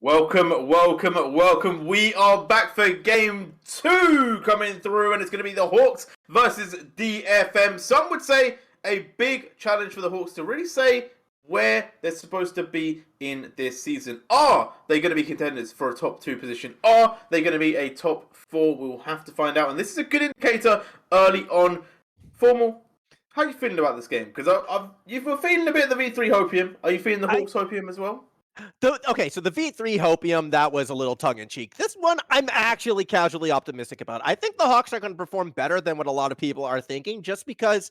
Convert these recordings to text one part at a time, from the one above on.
Welcome. We are back for game 2 coming through, and it's going to be the Hawks versus DFM. Some would say a big challenge for the Hawks to really say where they're supposed to be in this season. Are they going to be contenders for a top 2 position? Are they going to be a top 4? We'll have to find out, and this is a good indicator early on. Formal, how are you feeling about this game? Because you've been feeling a bit of the V3 hopium. Are you feeling the Hawks hopium as well? Okay, so the V3 hopium, that was a little tongue-in-cheek. This one, I'm actually casually optimistic about. I think the Hawks are going to perform better than what a lot of people are thinking, just because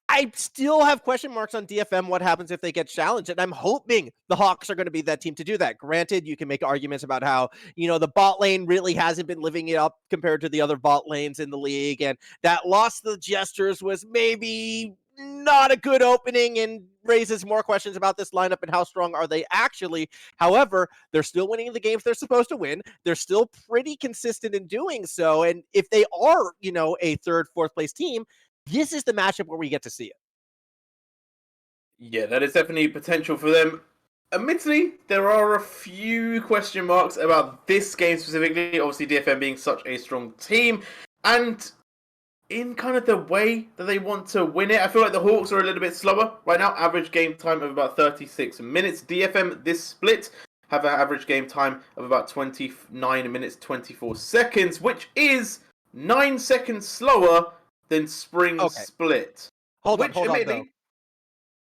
I still have question marks on DFM, what happens if they get challenged, and I'm hoping the Hawks are going to be that team to do that. Granted, you can make arguments about how, the bot lane really hasn't been living it up compared to the other bot lanes in the league, and that loss to the Jesters was maybe not a good opening and raises more questions about this lineup and how strong are they actually. However, they're still winning the games they're supposed to win. They're still pretty consistent in doing so. And if they are, a third, fourth place team, this is the matchup where we get to see it. Yeah, that is definitely potential for them. Admittedly, there are a few question marks about this game specifically. Obviously, DFM being such a strong team. And in kind of the way that they want to win it, I feel like the Hawks are a little bit slower right now. Average game time of about 36 minutes. DFM, this split, have an average game time of about 29 minutes, 24 seconds, which is 9 seconds slower than Spring's split. Hold on, though.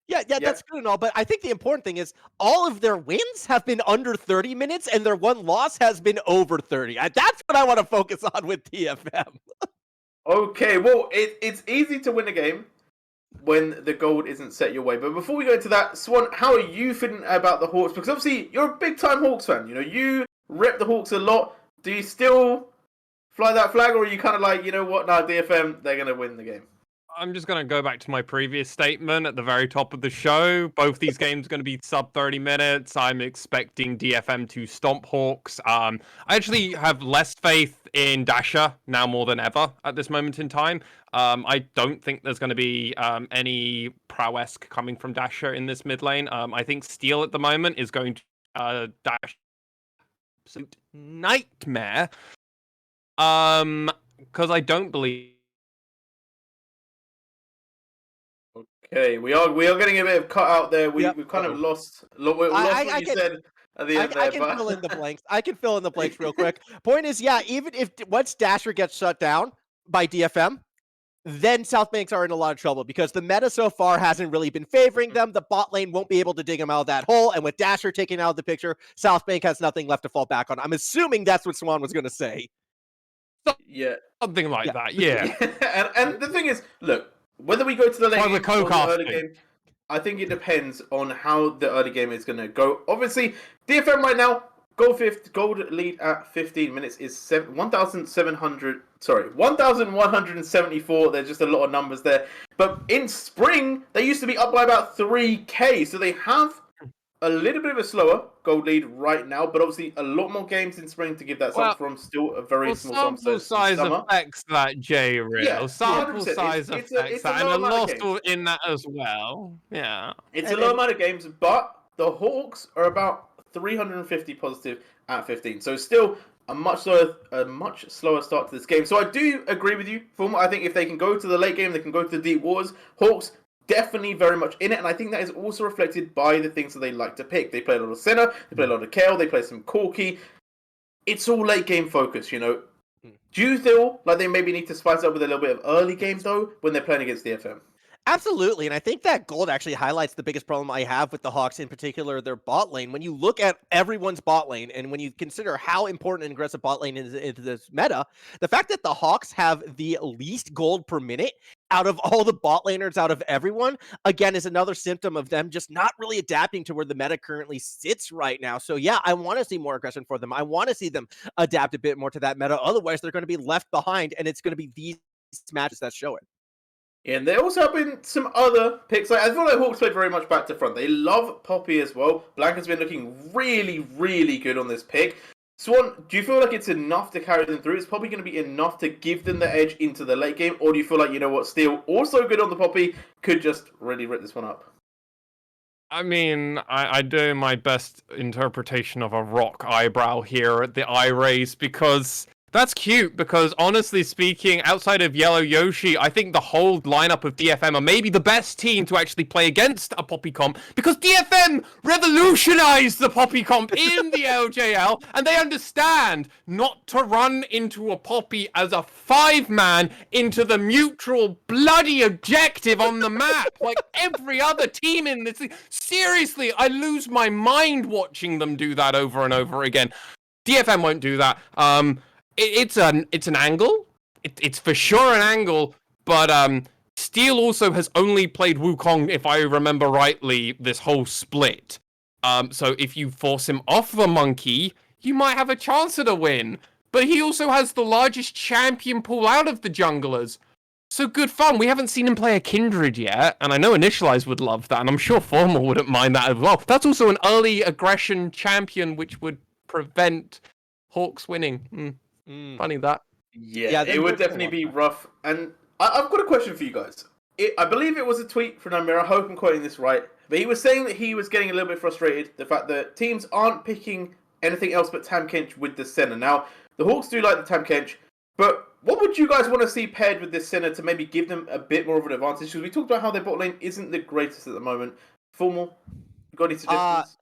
Yeah, that's good and all, but I think the important thing is all of their wins have been under 30 minutes, and their one loss has been over 30. That's what I want to focus on with DFM. Okay, well, it's easy to win a game when the gold isn't set your way. But before we go into that, Swan, how are you feeling about the Hawks? Because obviously, you're a big-time Hawks fan. You rep the Hawks a lot. Do you still fly that flag, or are you kind of like, DFM, they're going to win the game? I'm just going to go back to my previous statement at the very top of the show. Both these games are going to be sub 30 minutes. I'm expecting DFM to stomp Hawks. I actually have less faith in Dasher now more than ever at this moment in time. I don't think there's going to be any prowess coming from Dasher in this mid lane. I think Steel at the moment is going to dash absolute nightmare. Because I don't believe. Okay, we are getting a bit of cut out there. We've kind of lost what you said at the end there. I can fill in the blanks. I can fill in the blanks real quick. Point is, even if once Dasher gets shut down by DFM, then SoftBanks are in a lot of trouble because the meta so far hasn't really been favoring them. The bot lane won't be able to dig them out of that hole, and with Dasher taken out of the picture, SoftBank has nothing left to fall back on. I'm assuming that's what Swan was going to say. Yeah, something like that. Yeah, and the thing is, look. Whether we go to the late game or the early game, I think it depends on how the early game is going to go. Obviously, DFM right now, gold lead at 15 minutes is 1,174. There's just a lot of numbers there. But in Spring, they used to be up by about 3K. So they have a little bit of a slower gold lead right now, but obviously a lot more games in Spring to give that sample from. Still a very small sample size affects that, J-Real. Yeah, sample size affects that, and a loss in that as well. Yeah, it's a low amount of games, but the Hawks are about 350 positive at 15, so still a much slower start to this game. So I do agree with you. I think if they can go to the late game, they can go to the deep waters. Hawks definitely very much in it, and I think that is also reflected by the things that they like to pick. They play a lot of Senna, they play a lot of Kale, they play some Corki. It's all late game focus, Do you feel like they maybe need to spice up with a little bit of early games, though, when they're playing against DFM? Absolutely, and I think that gold actually highlights the biggest problem I have with the Hawks, in particular their bot lane. When you look at everyone's bot lane, and when you consider how important an aggressive bot lane is into this meta, the fact that the Hawks have the least gold per minute out of all the bot laners, out of everyone, again, is another symptom of them just not really adapting to where the meta currently sits right now. So yeah, I want to see more aggression for them. I want to see them adapt a bit more to that meta. Otherwise, they're going to be left behind, and it's going to be these matches that show it. And there also have been some other picks. I feel like Hawks played very much back to front. They love Poppy as well. Blanca's been looking really, really good on this pick. Swan, do you feel like it's enough to carry them through? It's probably going to be enough to give them the edge into the late game? Or do you feel like, Steel, also good on the Poppy, could just really rip this one up? I mean, I do my best interpretation of a rock eyebrow here at the eye raise because that's cute. Because honestly speaking, outside of Yellow Yoshi, I think the whole lineup of DFM are maybe the best team to actually play against a Poppy Comp because DFM revolutionized the Poppy Comp in the LJL and they understand not to run into a Poppy as a 5-man into the mutual bloody objective on the map like every other team in this thing. Seriously, I lose my mind watching them do that over and over again. DFM won't do that. It's an angle. It's for sure an angle, but Steel also has only played Wukong, if I remember rightly, this whole split. So if you force him off the monkey, you might have a chance at a win. But he also has the largest champion pool out of the junglers. So good fun. We haven't seen him play a Kindred yet, and I know Initialize would love that, and I'm sure Formal wouldn't mind that as well. That's also an early aggression champion, which would prevent Hawks winning. Funny that. Yeah, it would definitely be rough. And I've got a question for you guys. I believe it was a tweet from Namir. I hope I'm quoting this right. But he was saying that he was getting a little bit frustrated. The fact that teams aren't picking anything else but Tam Kench with the Senna. Now, the Hawks do like the Tam Kench. But what would you guys want to see paired with this Senna to maybe give them a bit more of an advantage? Because we talked about how their bot lane isn't the greatest at the moment. Formal, you got any suggestions?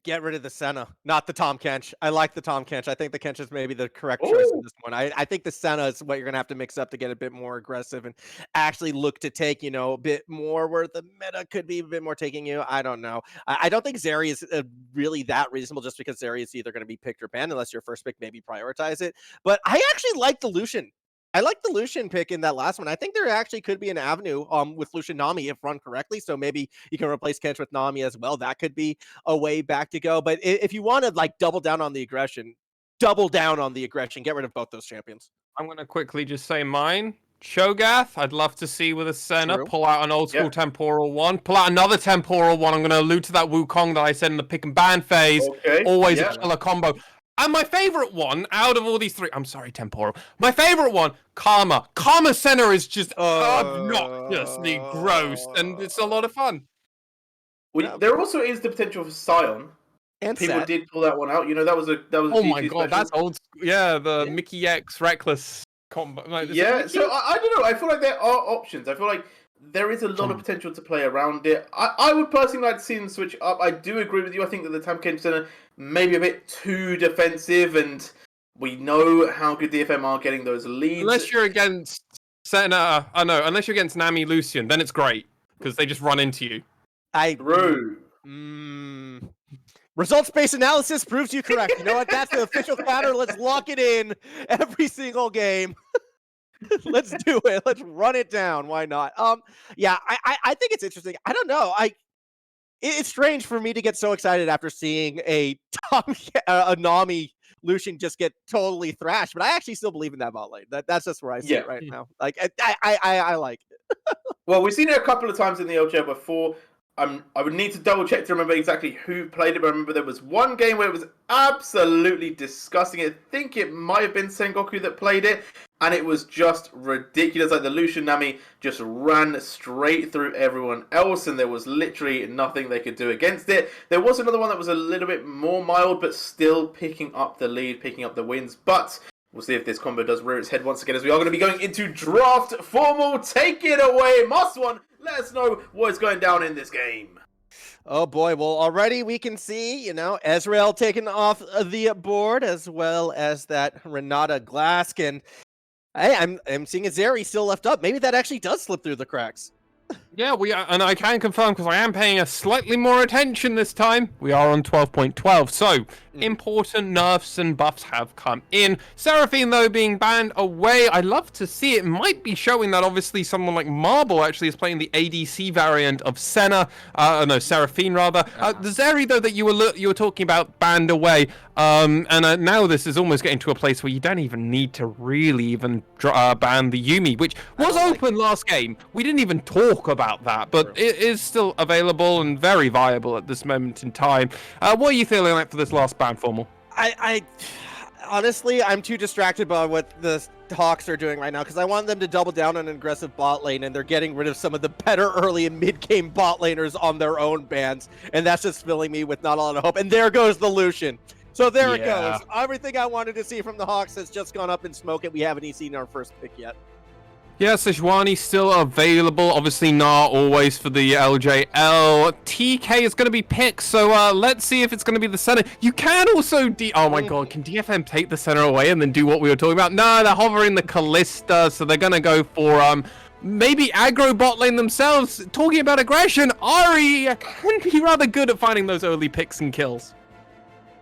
Get rid of the Senna, not the Tom Kench. I like the Tom Kench. I think the Kench is maybe the correct choice in this one. I think the Senna is what you're going to have to mix up to get a bit more aggressive and actually look to take, a bit more where the meta could be a bit more taking you. I don't know. I don't think Zeri is really that reasonable just because Zeri is either going to be picked or banned unless your first pick maybe prioritize it. But I actually like the Lucian. I like the Lucian pick in that last one. I think there actually could be an avenue with Lucian Nami if run correctly. So maybe you can replace Kench with Nami as well. That could be a way back to go. But if you want to double down on the aggression, get rid of both those champions. I'm going to quickly just say mine. Cho'Gath, I'd love to see with a Senna. Pull out an old school temporal one. Pull out another temporal one. I'm going to allude to that Wukong that I said in the pick and ban phase. Okay. Always a killer combo. And my favorite one out of all these three, I'm sorry, temporal. My favorite one, Karma. Karma Senna is just obnoxiously gross, and it's a lot of fun. There also is the potential for Sion. And people did pull that one out. That was a oh my god, that's old school. Yeah, the Mickey X Reckless combo. So I don't know. I feel like there are options. I feel like there is a lot of potential to play around it. I would personally like to see them switch up. I do agree with you. I think that the Tam Kench Senna may be a bit too defensive, and we know how good DFM are getting those leads. Unless you're against Senna, unless you're against Nami Lucian, then it's great because they just run into you. True. Results-based analysis proves you correct. You know what? That's the official counter. Let's lock it in every single game. Let's do it. Let's run it down. Why not? Yeah, I think it's interesting. I don't know. It's strange for me to get so excited after seeing a Nami Lucian just get totally thrashed, but I actually still believe in that bot lane. That's just where I see it right now. Like I like it. Well, we've seen it a couple of times in the LJL before. I would need to double check to remember exactly who played it, but I remember there was one game where it was absolutely disgusting. I think it might have been Sengoku that played it, and it was just ridiculous. Like the Lucian Nami just ran straight through everyone else, and there was literally nothing they could do against it. There was another one that was a little bit more mild, but still picking up the lead, picking up the wins. But we'll see if this combo does rear its head once again, as we are going to be going into draft. Formal, take it away. Must one. Let us know what is going down in this game. Oh boy, well already we can see, Ezreal taken off the board as well as that Renata Glask, and hey, I'm seeing a Zeri still left up. Maybe that actually does slip through the cracks. Yeah, we are, and I can confirm because I am paying a slightly more attention this time. We are on 12.12, so important nerfs and buffs have come in. Seraphine, though, being banned away. I love to see it. Might be showing that obviously someone like Marble actually is playing the ADC variant of Senna. Seraphine rather. The Zeri, though, that you were talking about banned away. And now this is almost getting to a place where you don't even need to really even ban the Yuumi, which was open last game. We didn't even talk about that, but it is still available and very viable at this moment in time. What are you feeling like for this last ban, Formal? I honestly, I'm too distracted by what the the Hawks are doing right now, because I want them to double down on an aggressive bot lane, and they're getting rid of some of the better early and mid-game bot laners on their own bans, and that's just filling me with not a lot of hope. And there goes the Lucian. So there it goes. Everything I wanted to see from the Hawks has just gone up in smoke, and we haven't even seen our first pick yet. Yeah, Sejuani still available. Obviously, Gnar always for the LJL. TK is going to be picked, so let's see if it's going to be the center. You can also oh my god, can DFM take the center away and then do what we were talking about? No, they're hovering the Kalista, so they're going to go for maybe aggro bot lane themselves. Talking about aggression, Ahri can be rather good at finding those early picks and kills.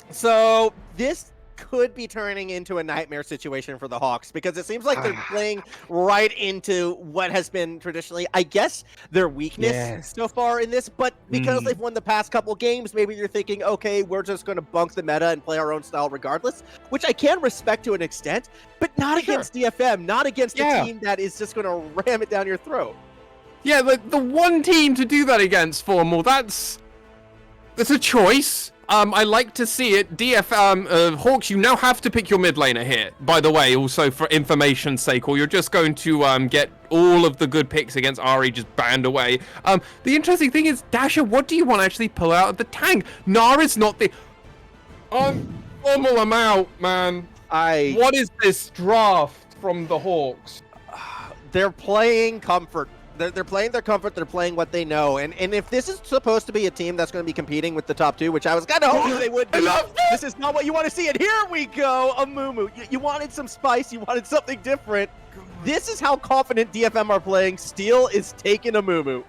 So this could be turning into a nightmare situation for the Hawks, because it seems like they're playing right into what has been traditionally, I guess, their weakness so far in this. But because they've won the past couple games, maybe you're thinking, okay, we're just going to bunk the meta and play our own style regardless, which I can respect to an extent, but not against DFM, not against a team that is just going to ram it down your throat. Yeah, the one team to do that against, Formal, that's a choice. I like to see it. Hawks, you now have to pick your mid laner here, by the way, also for information's sake, or you're just going to get all of the good picks against Ahri just banned away. The interesting thing is, Dasher, what do you want to actually pull out of the tank? Gnar is not the... Formal, I'm out, man. What is this draft from the Hawks? They're playing comfort. They're playing their comfort. They're playing what they know. And if this is supposed to be a team that's going to be competing with the top two, which I was kind of hoping they would be, this is not what you want to see. And here we go, a Mumu. You wanted some spice. You wanted something different. This is how confident DFM are playing. Steel is taking a Mumu.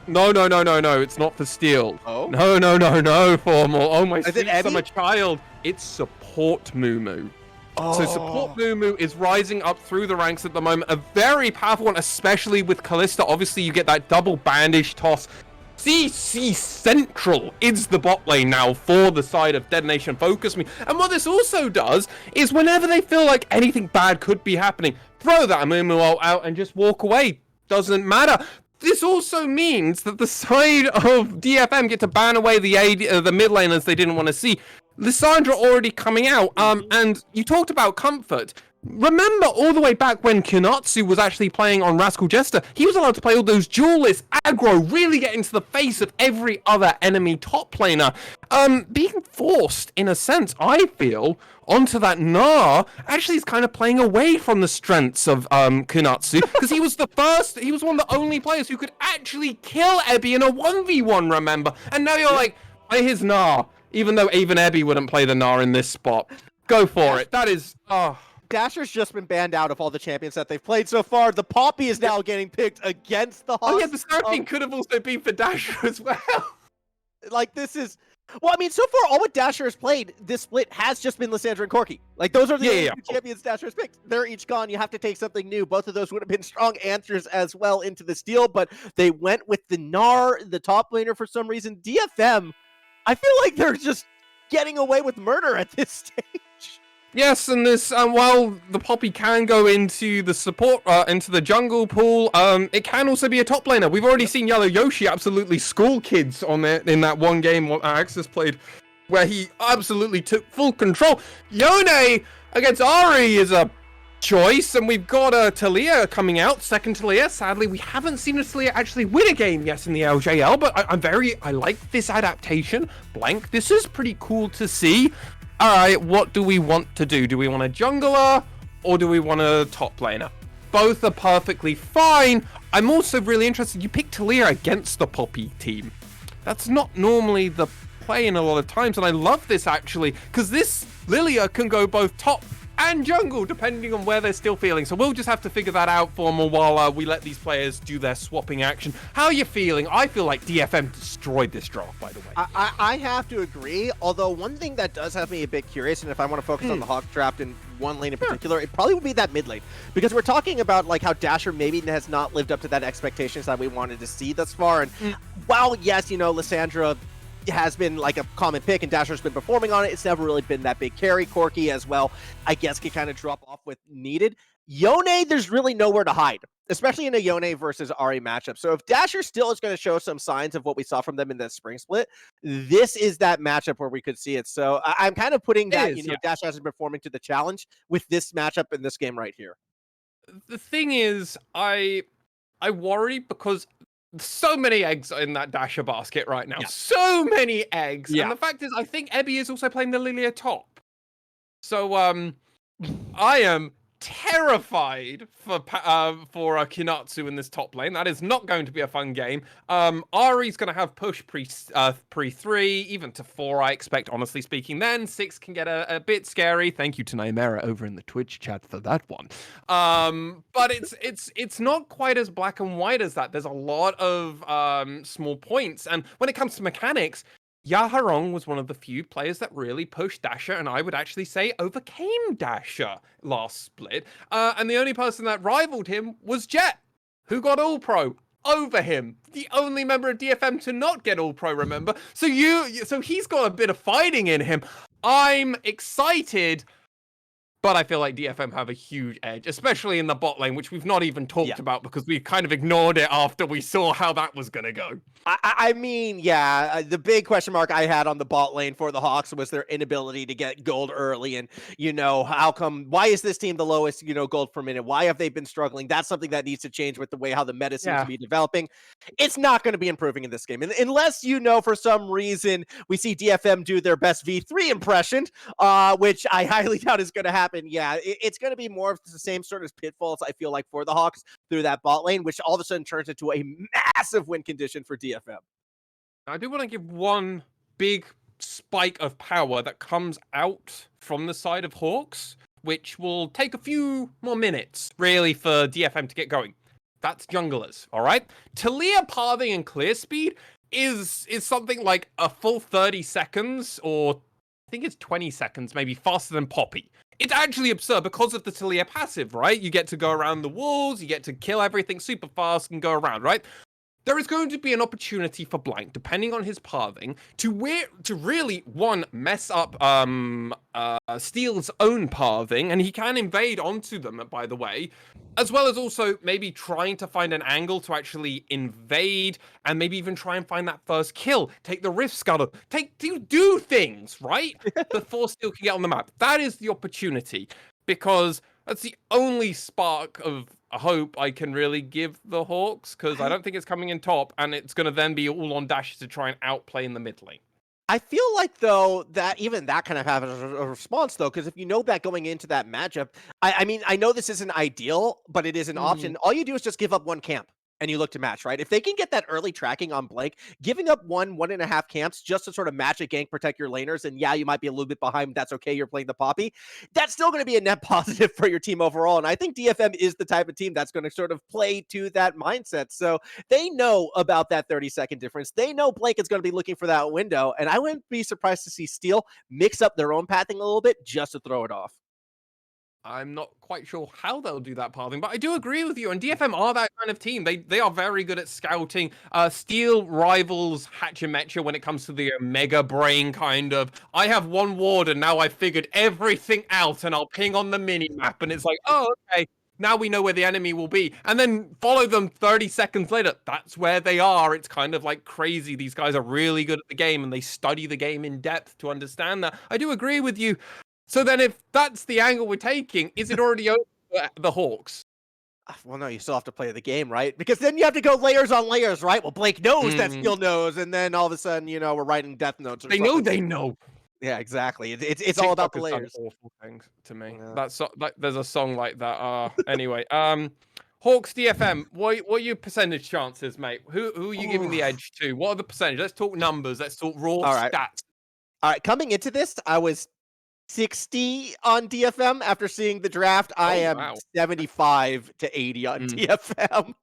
No. It's not for Steel. Oh? No, Formal. Oh, my Is sweet summer child. It's support Mumu. So support Mumu is rising up through the ranks at the moment. A very powerful one, especially with Kalista. Obviously, you get that double bandage toss. CC Central is the bot lane now for the side of DetonatioN FocusMe. And what this also does is whenever they feel like anything bad could be happening, throw that Mumu ult out and just walk away. Doesn't matter. This also means that the side of DFM get to ban away the mid laners they didn't want to see. Lissandra already coming out, and you talked about comfort. Remember all the way back when Kinatsu was actually playing on Rascal Jester, he was allowed to play all those duelists, aggro, really get into the face of every other enemy top laner. Being forced, in a sense, I feel, onto that Gnar actually is kind of playing away from the strengths of Kinatsu, because he was one of the only players who could actually kill Ebby in a 1v1, remember? And now you're like, play his Gnar. Even though even Ebby wouldn't play the Gnar in this spot. Go for it. That is... Dasher's just been banned out of all the champions that they've played so far. The Poppy is now getting picked against the Hawks. Oh yeah, the Seraphine could have also been for Dasher as well. Like, this is... Well, I mean, so far, all what Dasher has played, this split has just been Lissandra and Corki. Like, those are the only two champions Dasher has picked. They're each gone. You have to take something new. Both of those would have been strong answers as well into this deal, but they went with the Gnar, the top laner, for some reason. DFM... I feel like they're just getting away with murder at this stage. Yes, and this, while the Poppy can go into the support, into the jungle pool, it can also be a top laner. We've already seen Yellow Yoshi absolutely school kids on it in that one game what Axis played, where he absolutely took full control. Yone against Ahri is a choice, and we've got Talia coming out, second Talia. Sadly, we haven't seen a Talia actually win a game yet in the LJL, but I like this adaptation. Blank, this is pretty cool to see. All right, what do we want to do? Do we want a jungler, or do we want a top laner? Both are perfectly fine. I'm also really interested, you picked Talia against the Poppy team. That's not normally the play in a lot of times, and I love this actually, because this Lilia can go both top and jungle, depending on where they're still feeling. So we'll just have to figure that out for them while we let these players do their swapping action. How are you feeling? I feel like DFM destroyed this draft, by the way. I have to agree, although one thing that does have me a bit curious, and if I want to focus on the Hawk draft in one lane in particular, it probably would be that mid lane. Because we're talking about like how Dasher maybe has not lived up to that expectations that we wanted to see thus far. And while, yes, you know, Lissandra has been like a common pick and Dasher's been performing on it, it's never really been that big carry. Corki as well, I guess, can kind of drop off with needed. Yone, there's really nowhere to hide, especially in a Yone versus Ahri matchup. So if Dasher still is going to show some signs of what we saw from them in the spring split, this is that matchup where we could see it. So I'm kind of putting that, Dasher hasn't been performing to the challenge with this matchup in this game right here. the thing is, I worry because so many eggs are in that Dasher basket right now. Yeah. So many eggs. Yeah. And the fact is, I think Ebby is also playing the Lilia top. So I am terrified for Kinatsu in this top lane. That is not going to be a fun game. Ari's going to have push pre 3, even to 4, I expect, honestly speaking. Then 6 can get a bit scary. Thank you to Nymera over in the Twitch chat for that one. But it's not quite as black and white as that. There's a lot of small points. And when it comes to mechanics, Yaharong was one of the few players that really pushed Dasher, and I would actually say overcame Dasher last split. And the only person that rivaled him was Jet, who got All Pro over him. The only member of DFM to not get All Pro, remember? So he's got a bit of fighting in him. I'm excited, but I feel like DFM have a huge edge, especially in the bot lane, which we've not even talked about because we kind of ignored it after we saw how that was going to go. I mean, yeah, the big question mark I had on the bot lane for the Hawks was their inability to get gold early. And, why is this team the lowest, gold per minute? Why have they been struggling? That's something that needs to change with the way how the meta seems to be developing. It's not going to be improving in this game. And unless, for some reason we see DFM do their best V3 impression, which I highly doubt is going to happen. Yeah, it's going to be more of the same sort of pitfalls, I feel like, for the Hawks through that bot lane, which all of a sudden turns into a massive win condition for DFM. I do want to give one big spike of power that comes out from the side of Hawks, which will take a few more minutes, really, for DFM to get going. That's junglers, all right? Talia pathing and clear speed is something like a full 30 seconds, or I think it's 20 seconds, maybe faster than Poppy. It's actually absurd because of the Talia passive, right? You get to go around the walls, you get to kill everything super fast and go around, right? There is going to be an opportunity for Blank, depending on his pathing, to really, one, mess up Steel's own pathing, and he can invade onto them, by the way, as well as also maybe trying to find an angle to actually invade, and maybe even try and find that first kill, take the Rift Scuttle, do things, right? Before Steel can get on the map. That is the opportunity, because that's the only spark of hope I can really give the Hawks, because I don't think it's coming in top, and it's going to then be all on Dash to try and outplay in the mid lane. I feel like, though, that even that kind of have a response, though, because if you know that going into that matchup, I mean, I know this isn't ideal, but it is an option. All you do is just give up one camp and you look to match, right? If they can get that early tracking on Blank, giving up 1.5 camps just to sort of match a gank, protect your laners, and yeah, you might be a little bit behind, that's okay, you're playing the Poppy, that's still going to be a net positive for your team overall. And I think DFM is the type of team that's going to sort of play to that mindset. So they know about that 30-second difference. They know Blank is going to be looking for that window, and I wouldn't be surprised to see Steel mix up their own pathing a little bit just to throw it off. I'm not quite sure how they'll do that pathing, but I do agree with you. And DFM are that kind of team. They are very good at scouting. Steel rivals Hatchemetcha when it comes to the mega brain kind of. I have one ward and now I've figured everything out and I'll ping on the mini map and it's like, oh, okay. Now we know where the enemy will be. And then follow them 30 seconds later. That's where they are. It's kind of like crazy. These guys are really good at the game and they study the game in depth to understand that. I do agree with you. So then if that's the angle we're taking, is it already over the Hawks? Well, no, you still have to play the game, right? Because then you have to go layers on layers, right? Well, Blake knows that Steel knows, and then all of a sudden, we're writing death notes. They know they know. Yeah, exactly. It's all about the layers. Awful things to me. Yeah. There's a song like that. Anyway, Hawks DFM. What are your percentage chances, mate? Who are you giving the edge to? What are the percentage? Let's talk numbers. Let's talk raw stats. All right, coming into this, I was 60 on DFM after seeing the draft. I am 75 to 80 on DFM.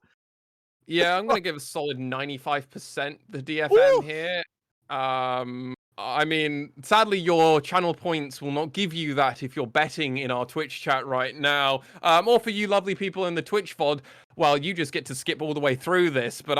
Yeah, I'm gonna give a solid 95% the DFM here. I mean, sadly, your channel points will not give you that if you're betting in our Twitch chat right now. Or for you lovely people in the Twitch VOD, well, you just get to skip all the way through this. But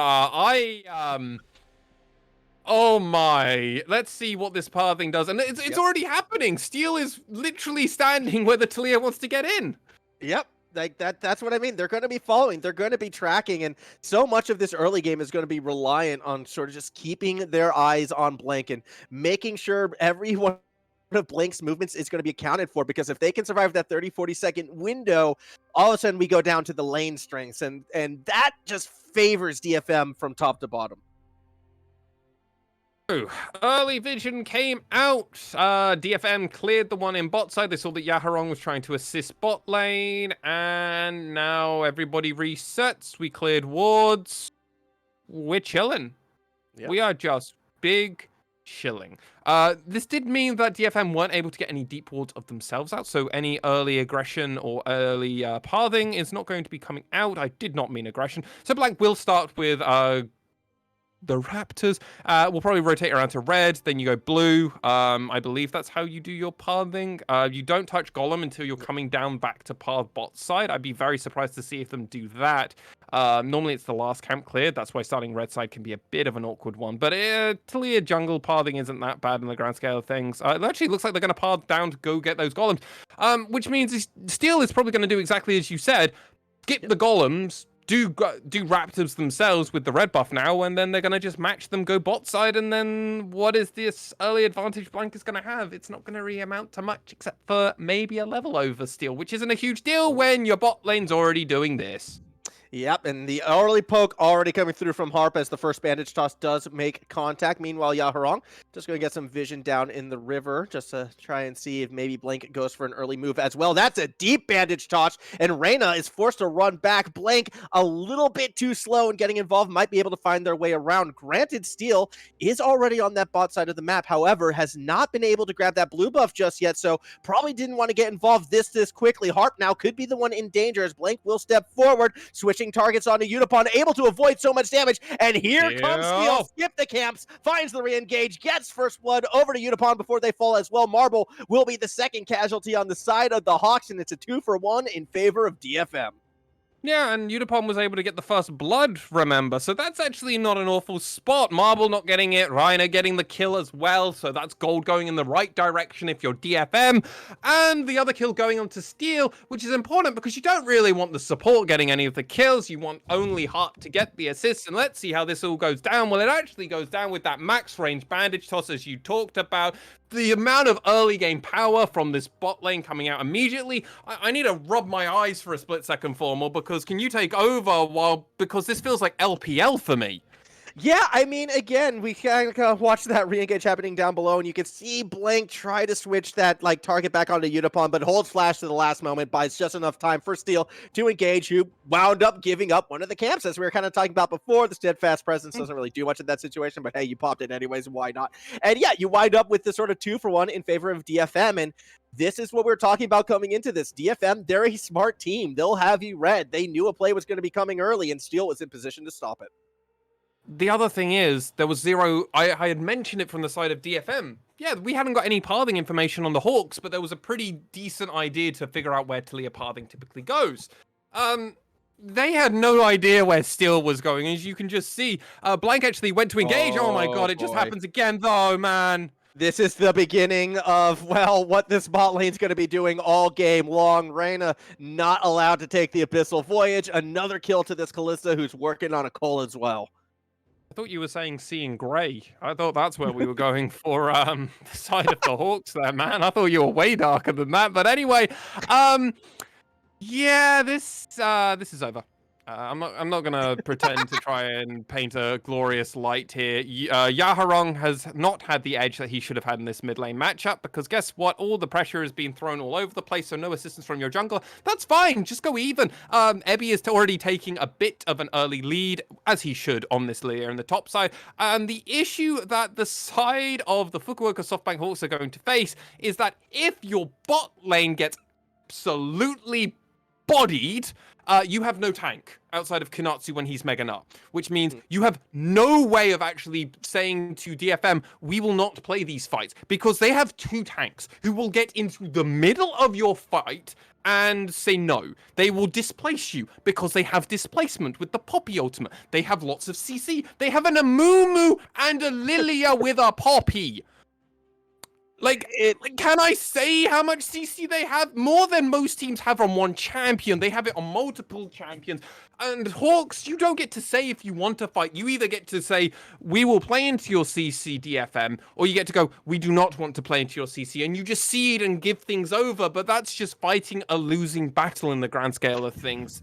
oh my, let's see what this pathing does. And it's already happening. Steel is literally standing where the Talia wants to get in. Yep. Like that's what I mean. They're going to be following. They're going to be tracking. And so much of this early game is going to be reliant on sort of just keeping their eyes on Blank and making sure every one of Blank's movements is going to be accounted for, because if they can survive that 30-40 second window, all of a sudden we go down to the lane strengths, and that just favors DFM from top to bottom. Early vision came out. DFM cleared the one in bot side. They saw that Yaharong was trying to assist bot lane, and now everybody resets. We cleared wards. We're chilling. Yep. We are just big chilling. This did mean that DFM weren't able to get any deep wards of themselves out, so any early aggression or early pathing is not going to be coming out. I did not mean aggression. So Blank will start with the Raptors. We'll probably rotate around to red, then you go blue. I believe that's how you do your pathing. You don't touch Golem until you're coming down back to path bot side. I'd be very surprised to see if them do that. Normally it's the last camp cleared. That's why starting red side can be a bit of an awkward one. But clear jungle pathing isn't that bad in the grand scale of things. It actually looks like they're going to path down to go get those Golems. Which means Steel is probably going to do exactly as you said. Skip the Golems, do Raptors themselves with the red buff now, and then they're going to just match them, go bot side, and then what is this early advantage Blank is going to have? It's not going to really amount to much, except for maybe a level over Steel, which isn't a huge deal when your bot lane's already doing this. Yep, and the early poke already coming through from Harp as the first bandage toss does make contact. Meanwhile, Yaharong just going to get some vision down in the river just to try and see if maybe Blank goes for an early move as well. That's a deep bandage toss, and Reyna is forced to run back. Blank a little bit too slow in getting involved, might be able to find their way around. Granted, Steel is already on that bot side of the map, however, has not been able to grab that blue buff just yet, so probably didn't want to get involved this quickly. Harp now could be the one in danger as Blank will step forward, switching targets onto Unipon, able to avoid so much damage, and here comes Steel, skip the camps, finds the re-engage, gets first blood over to Unipon before they fall as well. Marble will be the second casualty on the side of the Hawks, and it's a 2-for-1 in favor of DFM. Yeah, and Unipon was able to get the first blood, remember, so that's actually not an awful spot. Marble not getting it, Reiner getting the kill as well, so that's gold going in the right direction if you're DFM, and the other kill going on to Steel, which is important because you don't really want the support getting any of the kills, you want only Harp to get the assists, and let's see how this all goes down. Well, it actually goes down with that max range bandage toss as you talked about. The amount of early game power from this bot lane coming out immediately, I need to rub my eyes for a split second, Formal, because can you take over because this feels like LPL for me. Yeah, I mean, again, we kind of watch that re-engage happening down below, and you can see Blank try to switch that target back onto Unipon, but holds flash to the last moment, buys just enough time for Steel to engage, who wound up giving up one of the camps, as we were kind of talking about before. The steadfast presence doesn't really do much in that situation, but hey, you popped it anyways, why not? And yeah, you wind up with this sort of 2-for-1 in favor of DFM, and this is what we were talking about coming into this. DFM, they're a smart team. They'll have you read. They knew a play was going to be coming early, and Steel was in position to stop it. The other thing is, there was zero, I had mentioned it from the side of DFM. Yeah, we hadn't got any pathing information on the Hawks, but there was a pretty decent idea to figure out where Talia pathing typically goes. They had no idea where Steel was going, as you can just see. Blank actually went to engage. Oh my god, it just happens again though, man. This is the beginning of, well, what this bot lane's going to be doing all game long. Reyna not allowed to take the Abyssal Voyage. Another kill to this Kalista, who's working on a Cole as well. I thought you were saying seeing grey. I thought that's where we were going for the side of the Hawks there, man. I thought you were way darker than that. But anyway, yeah, this is over. I'm not gonna pretend to try and paint a glorious light here. Yaharong has not had the edge that he should have had in this mid lane matchup, because guess what? All the pressure has been thrown all over the place, so no assistance from your jungler. That's fine, just go even. Ebby is already taking a bit of an early lead, as he should on this layer in the top side. And the issue that the side of the Fukuoka SoftBank Hawks are going to face is that if your bot lane gets absolutely bodied, you have no tank outside of Kinatsu when he's Mega Nut, which means you have no way of actually saying to DFM, we will not play these fights, because they have two tanks who will get into the middle of your fight and say no. They will displace you because they have displacement with the Poppy ultimate. They have lots of CC. They have an Amumu and a Lilia with a Poppy. Can I say how much CC they have? More than most teams have on one champion. They have it on multiple champions. And Hawks, you don't get to say if you want to fight. You either get to say, we will play into your CC DFM, or you get to go, we do not want to play into your CC. And you just cede and give things over. But that's just fighting a losing battle in the grand scale of things.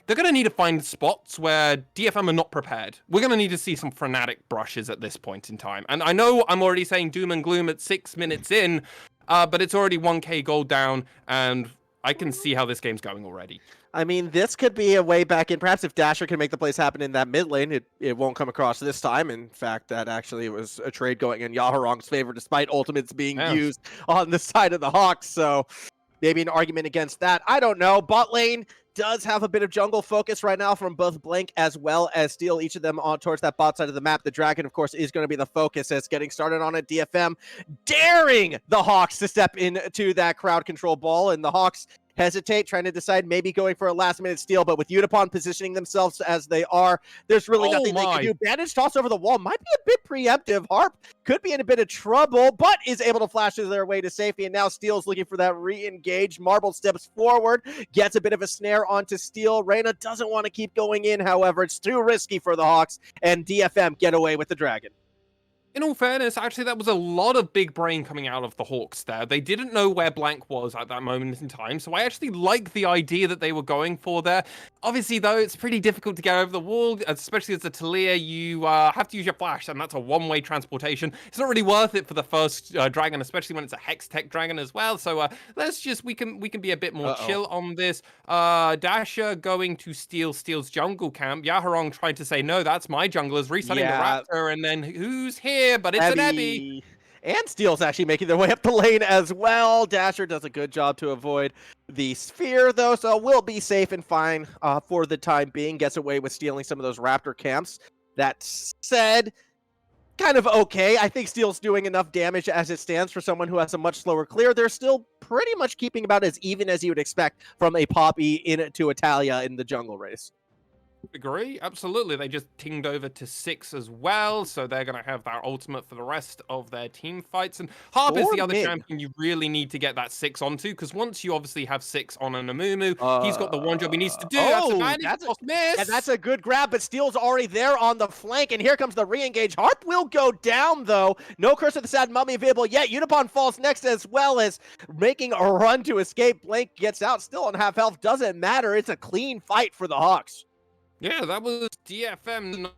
They're going to need to find spots where DFM are not prepared. We're going to need to see some Fnatic brushes at this point in time. And I know I'm already saying doom and gloom at 6 minutes in, but it's already 1k gold down, and I can see how this game's going already. I mean, this could be a way back in. Perhaps if Dasher can make the plays happen in that mid lane, it won't come across this time. In fact, that actually was a trade going in Yaharong's favor, despite ultimates being used on the side of the Hawks. So maybe an argument against that. I don't know. Bot lane does have a bit of jungle focus right now from both Blank as well as Steel, each of them on towards that bot side of the map. The Dragon, of course, is going to be the focus as getting started on a DFM, daring the Hawks to step into that crowd control ball, and the Hawks hesitate, trying to decide maybe going for a last-minute steal, but with Unipon positioning themselves as they are, there's really nothing they can do. Bandage toss over the wall might be a bit preemptive. Harp could be in a bit of trouble, but is able to flash their way to safety, and now Steel's looking for that re-engage. Marble steps forward, gets a bit of a snare onto Steel. Reyna doesn't want to keep going in, however. It's too risky for the Hawks, and DFM get away with the Dragon. In all fairness, actually, that was a lot of big brain coming out of the Hawks there. They didn't know where Blank was at that moment in time, so I actually like the idea that they were going for there. Obviously, though, it's pretty difficult to get over the wall, especially as a Talia. You have to use your flash, and that's a one-way transportation. It's not really worth it for the first dragon, especially when it's a Hex Tech dragon as well. So we can be a bit more chill on this. Dasher going to steal Steel's jungle camp. Yaharong tried to say, no, that's my junglers, resetting the Raptor, and then who's here? But it's an Ebby. And Steel's actually making their way up the lane as well. Dasher does a good job to avoid the sphere, though, so we'll be safe and fine for the time being. Gets away with stealing some of those Raptor camps. That said, kind of okay. I think Steel's doing enough damage as it stands for someone who has a much slower clear. They're still pretty much keeping about as even as you would expect from a Poppy into a Talia in the jungle race. Agree, absolutely. They just tinged over to 6 as well, so they're going to have their ultimate for the rest of their team fights. And Harp is the other champion you really need to get that 6 onto, because once you obviously have 6 on an Amumu, he's got the one job he needs to do. That's a good grab, but Steel's already there on the flank, and here comes the re-engage. Harp will go down, though. No Curse of the Sad Mummy available yet. Unipon falls next, as well as making a run to escape. Blank gets out, still on half health. Doesn't matter. It's a clean fight for the Hawks. Yeah, that was DFM.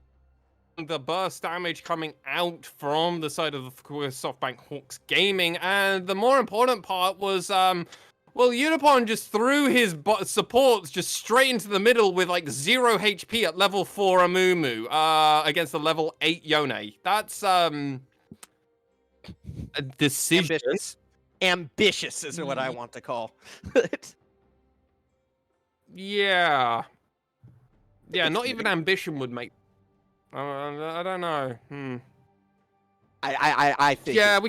The burst damage coming out from the side of the SoftBank Hawks Gaming. And the more important part was, Unipon just threw his supports just straight into the middle with like 0 HP at level 4 Amumu against the level 8 Yone. That's a decision. Ambitious is what I want to call it. Yeah. Yeah, not even ambition would make. I don't know. I think. Yeah,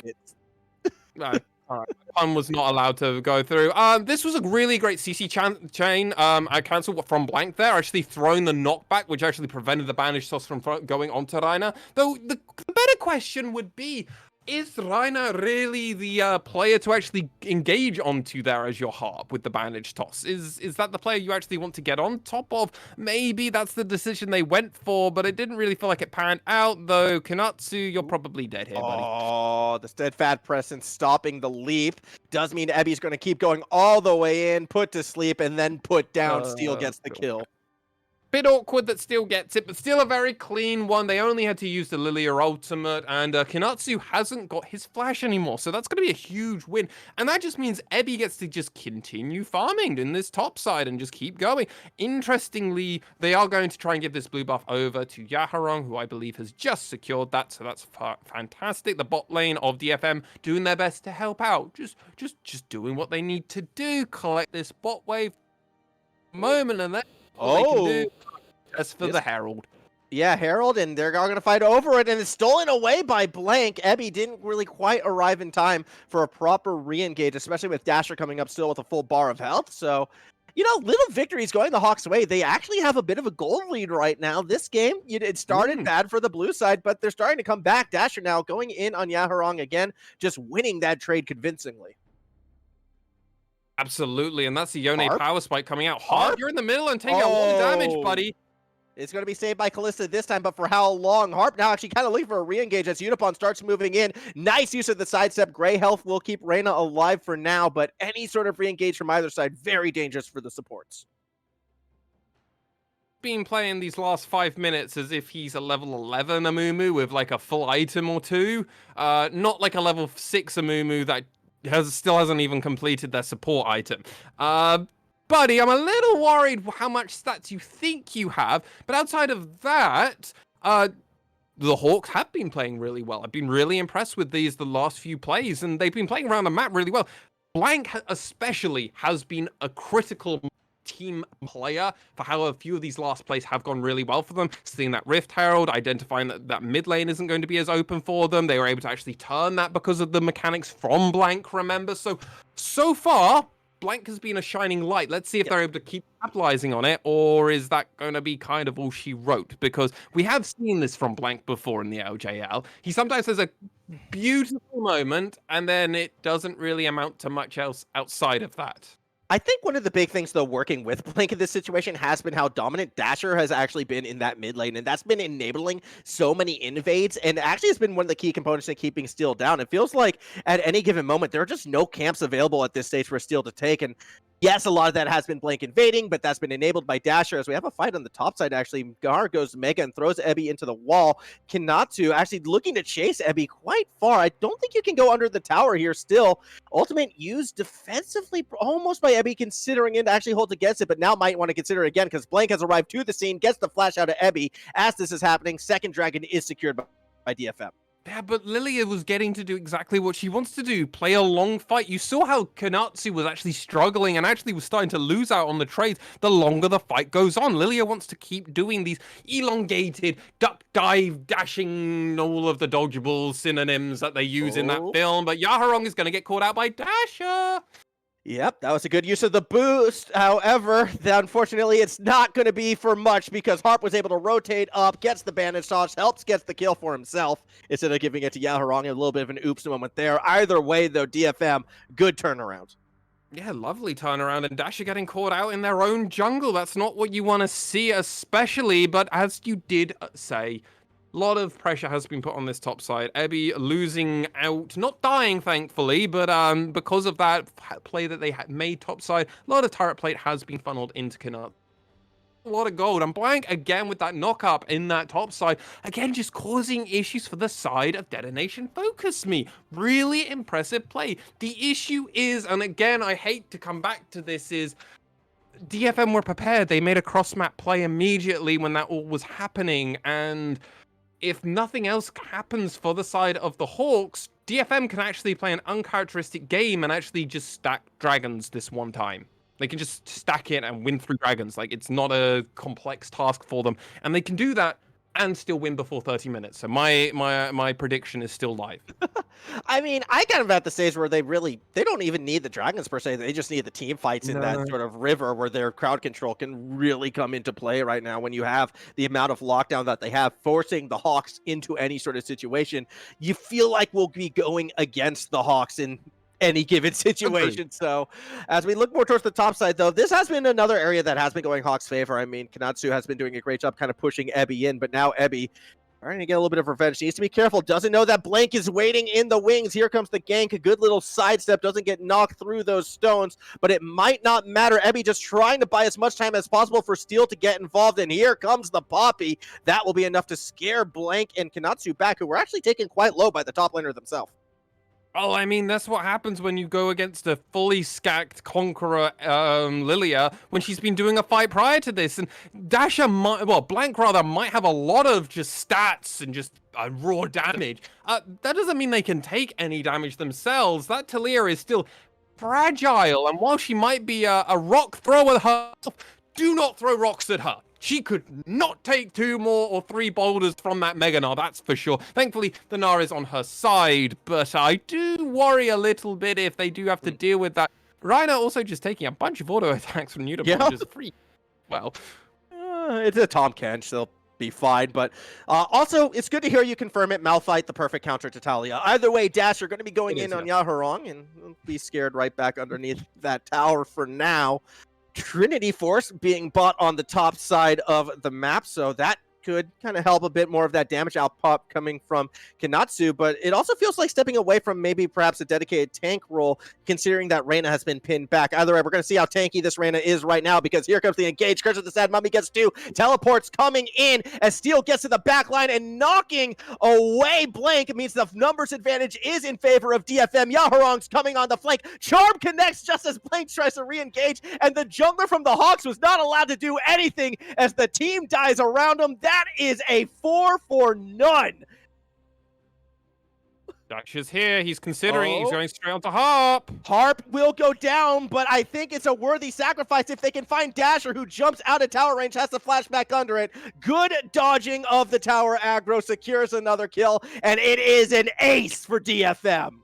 no. All right. One was not allowed to go through. This was a really great CC chain. I cancelled from Blank there, actually throwing the knockback, which actually prevented the bandage toss from going onto Reina. Though the better question would be, is Reina really the player to actually engage onto there as your Harp with the bandage toss? Is that the player you actually want to get on top of? Maybe that's the decision they went for, but it didn't really feel like it panned out, though. Kanatsu, you're probably dead here, buddy. Oh, the steadfast presence stopping the leap does mean Ebby's going to keep going all the way in, put to sleep, and then put down. Steel gets the kill. Bit awkward that Steel gets it, but still a very clean one. They only had to use the Lilia ultimate, and Kanatsu hasn't got his flash anymore, so that's going to be a huge win. And that just means Ebby gets to just continue farming in this top side and just keep going. Interestingly, they are going to try and give this blue buff over to Yaharong, who I believe has just secured that, so that's fantastic. The bot lane of DFM doing their best to help out, just doing what they need to do, collect this bot wave moment, and then they can do. As for the Herald. Yeah, Herald, and they're all going to fight over it, and it's stolen away by Blank. Ebby didn't really quite arrive in time for a proper re-engage, especially with Dasher coming up still with a full bar of health, so Little victories going the Hawks' way. They actually have a bit of a goal lead right now. This game, it started bad for the blue side, but they're starting to come back. Dasher now going in on Yaharong again, just winning that trade convincingly. Absolutely, and that's the Yone Harp? power spike coming out. Harp? Harp, you're in the middle and taking a lot of damage, Oh. buddy. It's going to be saved by Kalista this time, but for how long? Harp now actually kind of looking for a re-engage as Unipon starts moving in. Nice use of the sidestep. Gray health will keep Reyna alive for now, but any sort of re-engage from either side, very dangerous for the supports. Been playing these last 5 minutes as if he's a level 11 Amumu with like a full item or two. Not like a level 6 Amumu that still hasn't even completed their support item. Buddy, I'm a little worried how much stats you think you have, but outside of that, the Hawks have been playing really well. I've been really impressed with the last few plays, and they've been playing around the map really well. Blank especially has been a critical team player for how a few of these last plays have gone really well for them. Seeing that Rift Herald, identifying that mid lane isn't going to be as open for them. They were able to actually turn that because of the mechanics from Blank, remember? So far, Blank has been a shining light. Let's see if they're able to keep capitalizing on it, or is that going to be kind of all she wrote? Because we have seen this from Blank before in the LJL. He sometimes has a beautiful moment, and then it doesn't really amount to much else outside of that. I think one of the big things, though, working with Blink in this situation has been how dominant Dasher has actually been in that mid lane, and that's been enabling so many invades, and actually has been one of the key components in keeping Steel down. It feels like at any given moment, there are just no camps available at this stage for Steel to take, and yes, a lot of that has been Blink invading, but that's been enabled by Dasher as we have a fight on the top side, actually. Gar goes Mega and throws Ebby into the wall. Kinatsu actually looking to chase Ebby quite far. I don't think you can go under the tower here still. Ultimate used defensively almost by Ebby, considering it actually holds against it, but now might want to consider it again because Blank has arrived to the scene, gets the flash out of Ebby. As this is happening, second dragon is secured by DFM. Yeah, but Lilia was getting to do exactly what she wants to do, play a long fight. You saw how Kanatsu was actually struggling and actually was starting to lose out on the trades the longer the fight goes on. Lilia wants to keep doing these elongated, duck dive, dashing, all of the dodgeable synonyms that they use in that film, but Yaharong is going to get caught out by Dasher. Yep, that was a good use of the boost. However, unfortunately, it's not going to be for much because Harp was able to rotate up, gets the bandage toss, gets the kill for himself instead of giving it to Yaharong. A little bit of an oops moment there. Either way, though, DFM, good turnaround. Yeah, lovely turnaround, and Dasher getting caught out in their own jungle. That's not what you want to see, especially, but as you did say, a lot of pressure has been put on this top side. Ebby losing out, not dying, thankfully, but because of that play that they had made top side, a lot of turret plate has been funneled into Kanat. A lot of gold. And Blank, again, with that knock-up in that top side, again, just causing issues for the side of DetonatioN FocusMe. Really impressive play. The issue is, and again, I hate to come back to this, is DFM were prepared. They made a cross-map play immediately when that all was happening, and if nothing else happens for the side of the Hawks, DFM can actually play an uncharacteristic game and actually just stack dragons this one time. They can just stack it and win 3 dragons. Like, it's not a complex task for them. And they can do that and still win before 30 minutes. So my prediction is still live. I mean, I kind of at the stage where they don't even need the dragons per se. They just need the team fights in that sort of river where their crowd control can really come into play right now when you have the amount of lockdown that they have, forcing the Hawks into any sort of situation. You feel like we'll be going against the Hawks in any given situation. So as we look more towards the top side, though, this has been another area that has been going Hawks' favor. I mean, Kanatsu has been doing a great job kind of pushing Ebby in, but now Ebby trying to get a little bit of revenge. She needs to be careful. Doesn't know that Blank is waiting in the wings. Here comes the gank. A good little sidestep. Doesn't get knocked through those stones, but it might not matter. Ebby just trying to buy as much time as possible for Steel to get involved, and here comes the Poppy. That will be enough to scare Blank and Kanatsu back, who were actually taken quite low by the top laner themselves. Oh, I mean, that's what happens when you go against a fully stacked Conqueror Lilia when she's been doing a fight prior to this. And Dasher Blank rather, might have a lot of just stats and just raw damage. That doesn't mean they can take any damage themselves. That Talia is still fragile. And while she might be a rock thrower herself, do not throw rocks at her. She could not take 2 more or 3 boulders from that Mega Gnar, that's for sure. Thankfully, the Gnar is on her side, but I do worry a little bit if they do have to deal with that Reiner also just taking a bunch of auto attacks from Unicorn, just free. Well, it's a Tom Kench. They'll be fine. But also, it's good to hear you confirm it. Malphite, the perfect counter to Talia. Either way, Dash, you're going to be going in on Yahurong, and we'll be scared right back underneath that tower for now. Trinity Force being bought on the top side of the map, so that could kind of help a bit more of that damage output coming from Kanatsu, but it also feels like stepping away from maybe perhaps a dedicated tank role, considering that Reyna has been pinned back. Either way, we're going to see how tanky this Reyna is right now, because here comes the engage. Curse of the Sad Mummy gets 2. Teleports coming in as Steel gets to the back line and knocking away Blank. It means the numbers advantage is in favor of DFM. Yahurong's coming on the flank. Charm connects just as Blank tries to re-engage, and the jungler from the Hawks was not allowed to do anything as the team dies around him. That is a 4 for none. Dash is here. He's considering. He's going straight onto Harp. Harp will go down, but I think it's a worthy sacrifice if they can find Dasher, who jumps out of tower range, has to flash back under it. Good dodging of the tower aggro, secures another kill, and it is an ace for DFM.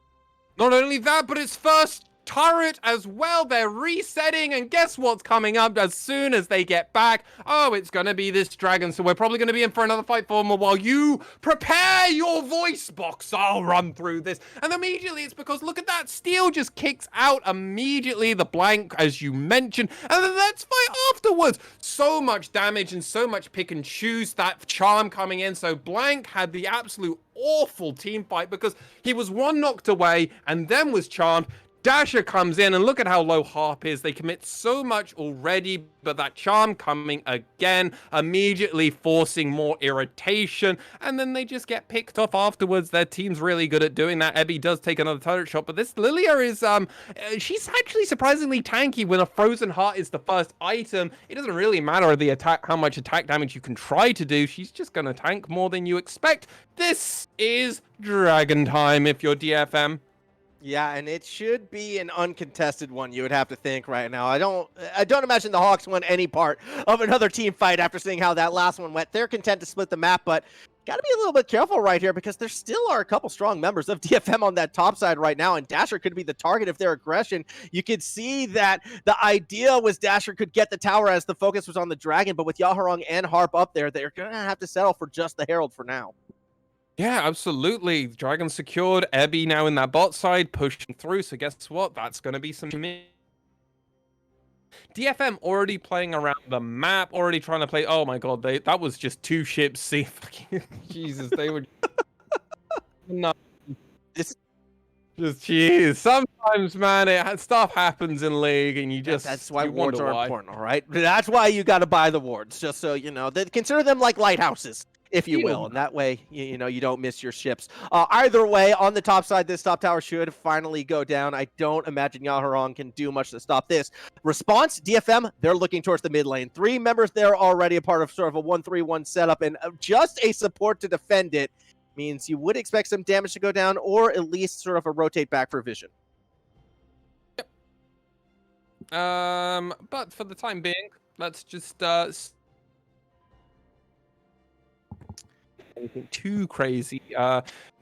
Not only that, but it's first turret as well. They're resetting, and guess what's coming up as soon as they get back? Oh, it's gonna be this dragon, so we're probably gonna be in for another fight for more. While you prepare your voice box, I'll run through this. And immediately it's because, look at that, Steel just kicks out immediately the Blank, as you mentioned, and then let's fight afterwards. So much damage and so much pick and choose. That charm coming in, so Blank had the absolute awful team fight because he was one knocked away and then was charmed. Dasher comes in, and look at how low Harp is. They commit so much already, but that charm coming again, immediately forcing more irritation, and then they just get picked off afterwards. Their team's really good at doing that. Ebby does take another turret shot, but this Lilia is, she's actually surprisingly tanky when a Frozen Heart is the first item. It doesn't really matter the attack, how much attack damage you can try to do. She's just gonna tank more than you expect. This is Dragon time if you're DFM. Yeah, and it should be an uncontested one, you would have to think right now. I don't imagine the Hawks won any part of another team fight after seeing how that last one went. They're content to split the map, but got to be a little bit careful right here because there still are a couple strong members of DFM on that top side right now, and Dasher could be the target of their aggression. You could see that the idea was Dasher could get the tower as the focus was on the Dragon, but with Yahurong and Harp up there, they're going to have to settle for just the Herald for now. Yeah, absolutely. Dragon secured. Ebby now in that bot side, pushing through. So guess what? That's going to be some... DFM already playing around the map, already trying to play... Oh my god, that was just 2 ships. See, Jesus, they were... No. Just jeez. Sometimes, man, stuff happens in League, and you just... That's why wards are important, all right? That's why you got to buy the wards, just so you know. Consider them like lighthouses, if you will, and that way, you know, you don't miss your ships. Either way, on the top side, this top tower should finally go down. I don't imagine Yahurong can do much to stop this. Response, DFM, they're looking towards the mid lane. 3 members there already, a part of sort of a 1-3-1 setup, and just a support to defend it means you would expect some damage to go down, or at least sort of a rotate back for vision. Yep. But for the time being, let's just anything too crazy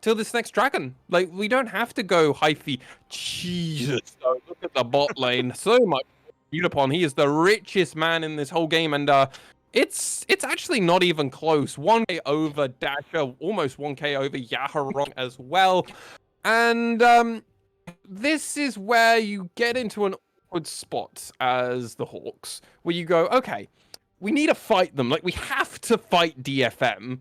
till this next dragon. Like, we don't have to go hyphy. Jesus, though, look at the bot lane. So much upon. He is the richest man in this whole game, and it's actually not even close. 1k over Dasher, almost 1k over Yahurong as well. And this is where you get into an awkward spot as the Hawks, where you go, okay, we need to fight them. Like, we have to fight DFM.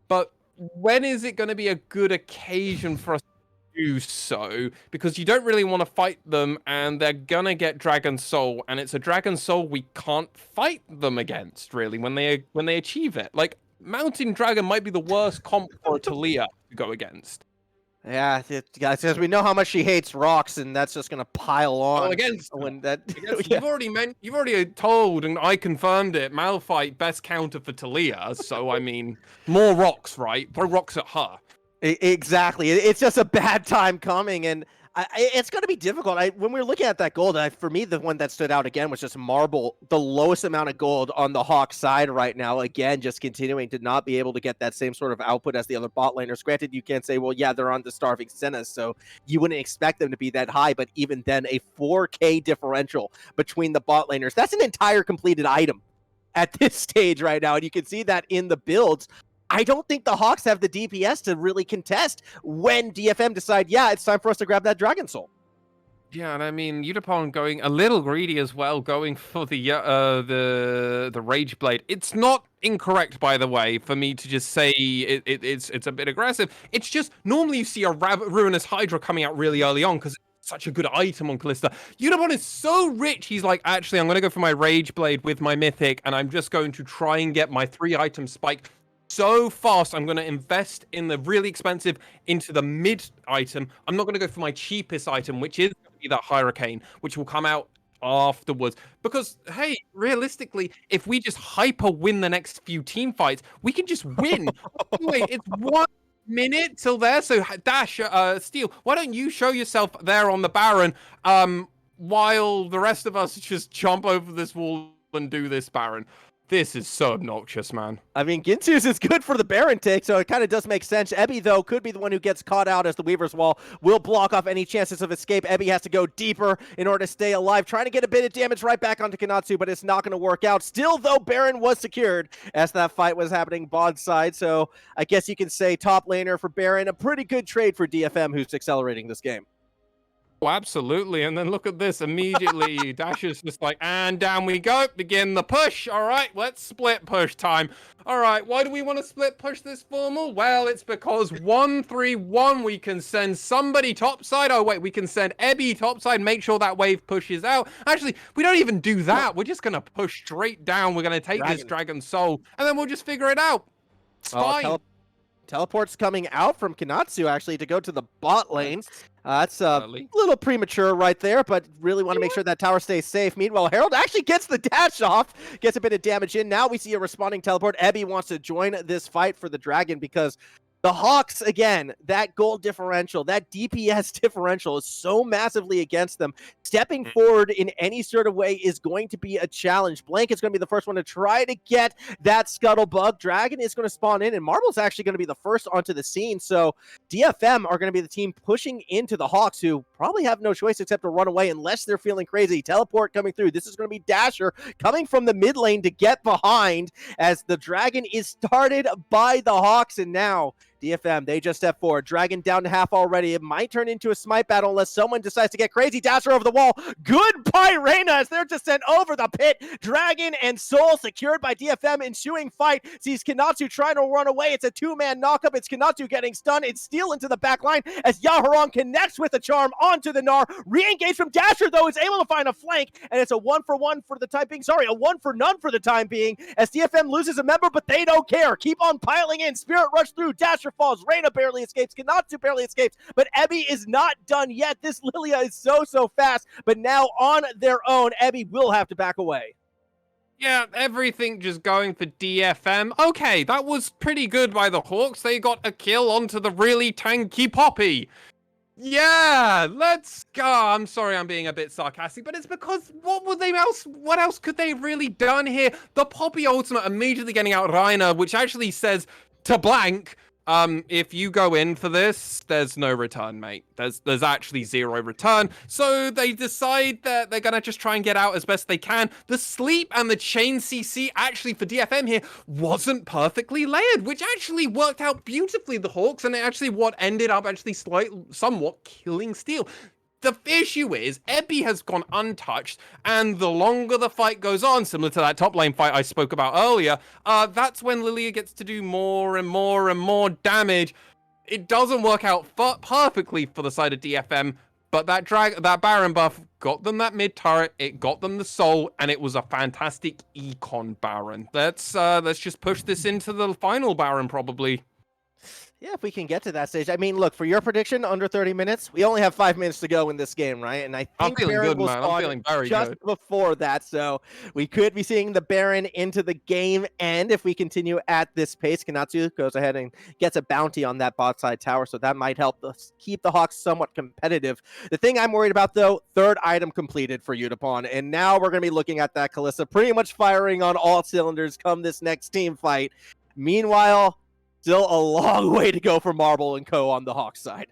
But when is it going to be a good occasion for us to do so? Because you don't really want to fight them, and they're going to get Dragon Soul, and it's a Dragon Soul we can't fight them against, really, when they achieve it. Like, Mountain Dragon might be the worst comp for Talia to go against. Yeah, guys, because we know how much she hates rocks, and that's just gonna pile on. Well, against when that yeah. You've already told, and I confirmed it. Malphite best counter for Talia. So I mean, more rocks, right? Throw rocks at her. Exactly. It's just a bad time coming, and It's going to be difficult. When we were looking at that gold, for me, the one that stood out again was just Marble, the lowest amount of gold on the Hawk side right now. Again, just continuing to not be able to get that same sort of output as the other bot laners. Granted, you can't say, well, yeah, they're on the Starving Senna, so you wouldn't expect them to be that high. But even then, a 4K differential between the bot laners, that's an entire completed item at this stage right now. And you can see that in the builds. I don't think the Hawks have the DPS to really contest when DFM decide, yeah, it's time for us to grab that Dragon Soul. Yeah, and I mean, Udapon going a little greedy as well, going for the Rage Blade. It's not incorrect, by the way, for me to just say it's a bit aggressive. It's just normally you see a Ruinous Hydra coming out really early on because it's such a good item on Kalista. Udapon is so rich. He's like, actually, I'm going to go for my Rage Blade with my Mythic, and I'm just going to try and get my 3-item spike so fast. I'm going to invest in the really expensive into the mid item. I'm not going to go for my cheapest item, which is going to be that Hurricane, which will come out afterwards. Because, hey, realistically, if we just hyper win the next few team fights, we can just win. Anyway, it's 1 minute till there. So Dash, Steel, why don't you show yourself there on the Baron while the rest of us just jump over this wall and do this Baron? This is so obnoxious, man. I mean, Ginsu's is good for the Baron take, so it kind of does make sense. Ebby, though, could be the one who gets caught out as the Weaver's Wall will block off any chances of escape. Ebby has to go deeper in order to stay alive, trying to get a bit of damage right back onto Konatsu, but it's not going to work out. Still, though, Baron was secured as that fight was happening bot side, so I guess you can say top laner for Baron, a pretty good trade for DFM, who's accelerating this game. Oh, absolutely. And then look at this immediately. Dash is just like, and down we go. Begin the push. All right, let's split push time. All right, why do we want to split push this formal? Well, it's because 1-3-1, we can send somebody topside. Oh, wait, we can send Ebby topside, make sure that wave pushes out. Actually, we don't even do that. We're just going to push straight down. We're going to take this Dragon Soul, and then we'll just figure it out. It's fine. Teleport's coming out from Konatsu, actually, to go to the bot lane. That's a little premature right there, but really want to make sure that tower stays safe. Meanwhile, Herald actually gets the dash off, gets a bit of damage in. Now we see a responding teleport. Ebby wants to join this fight for the Dragon because the Hawks, again, that gold differential, that DPS differential is so massively against them. Stepping forward in any sort of way is going to be a challenge. Blank is going to be the first one to try to get that Scuttlebug. Dragon is going to spawn in, and Marble's actually going to be the first onto the scene. So DFM are going to be the team pushing into the Hawks, who probably have no choice except to run away unless they're feeling crazy. Teleport coming through. This is going to be Dasher coming from the mid lane to get behind as the Dragon is started by the Hawks, and now DFM, they just step forward. Dragon down to half already. It might turn into a smite battle unless someone decides to get crazy. Dasher over the wall. Goodbye, Reyna, as they're just sent over the pit. Dragon and Soul secured by DFM. Ensuing fight sees Konatsu trying to run away. It's a 2-man knockup. It's Konatsu getting stunned. It's Steel into the back line as Yaharong connects with the charm onto the Gnar. Re-engage from Dasher, though, is able to find a flank, and it's a 1-for-1 for the time being. Sorry, a 1-for-none for the time being as DFM loses a member, but they don't care. Keep on piling in. Spirit Rush through. Dasher falls. Reyna barely escapes. Konatsu barely escapes. But Ebby is not done yet. This Lilia is so fast. But now on their own, Ebby will have to back away. Yeah, everything just going for DFM. Okay, that was pretty good by the Hawks. They got a kill onto the really tanky Poppy. Yeah, let's go. I'm sorry I'm being a bit sarcastic, but it's because what else could they have really done here? The Poppy ultimate immediately getting out Reiner, which actually says to Blank, if you go in for this, there's no return, mate. There's actually zero return. So they decide that they're gonna just try and get out as best they can. The sleep and the chain CC actually for DFM here wasn't perfectly layered, which actually worked out beautifully, the Hawks, and it actually what ended up actually somewhat killing Steel. The issue is, Ebby has gone untouched, and the longer the fight goes on, similar to that top lane fight I spoke about earlier, that's when Lilia gets to do more and more and more damage. It doesn't work out perfectly for the side of DFM, but that Baron buff got them that mid turret, it got them the soul, and it was a fantastic econ Baron. Let's just push this into the final Baron, probably. Yeah, if we can get to that stage. I mean, look, for your prediction, under 30 minutes, we only have 5 minutes to go in this game, right? And I I'm think feeling Baron good, will man. I'm spawn feeling very just good. before that, so we could be seeing the Baron into the game end if we continue at this pace. Kanatsu goes ahead and gets a bounty on that bot side tower, so that might help us keep the Hawks somewhat competitive. The thing I'm worried about, though, third item completed for Utapon, and now we're going to be looking at that Kalista pretty much firing on all cylinders come this next team fight. Meanwhile, still a long way to go for Marble and Co. on the Hawks side.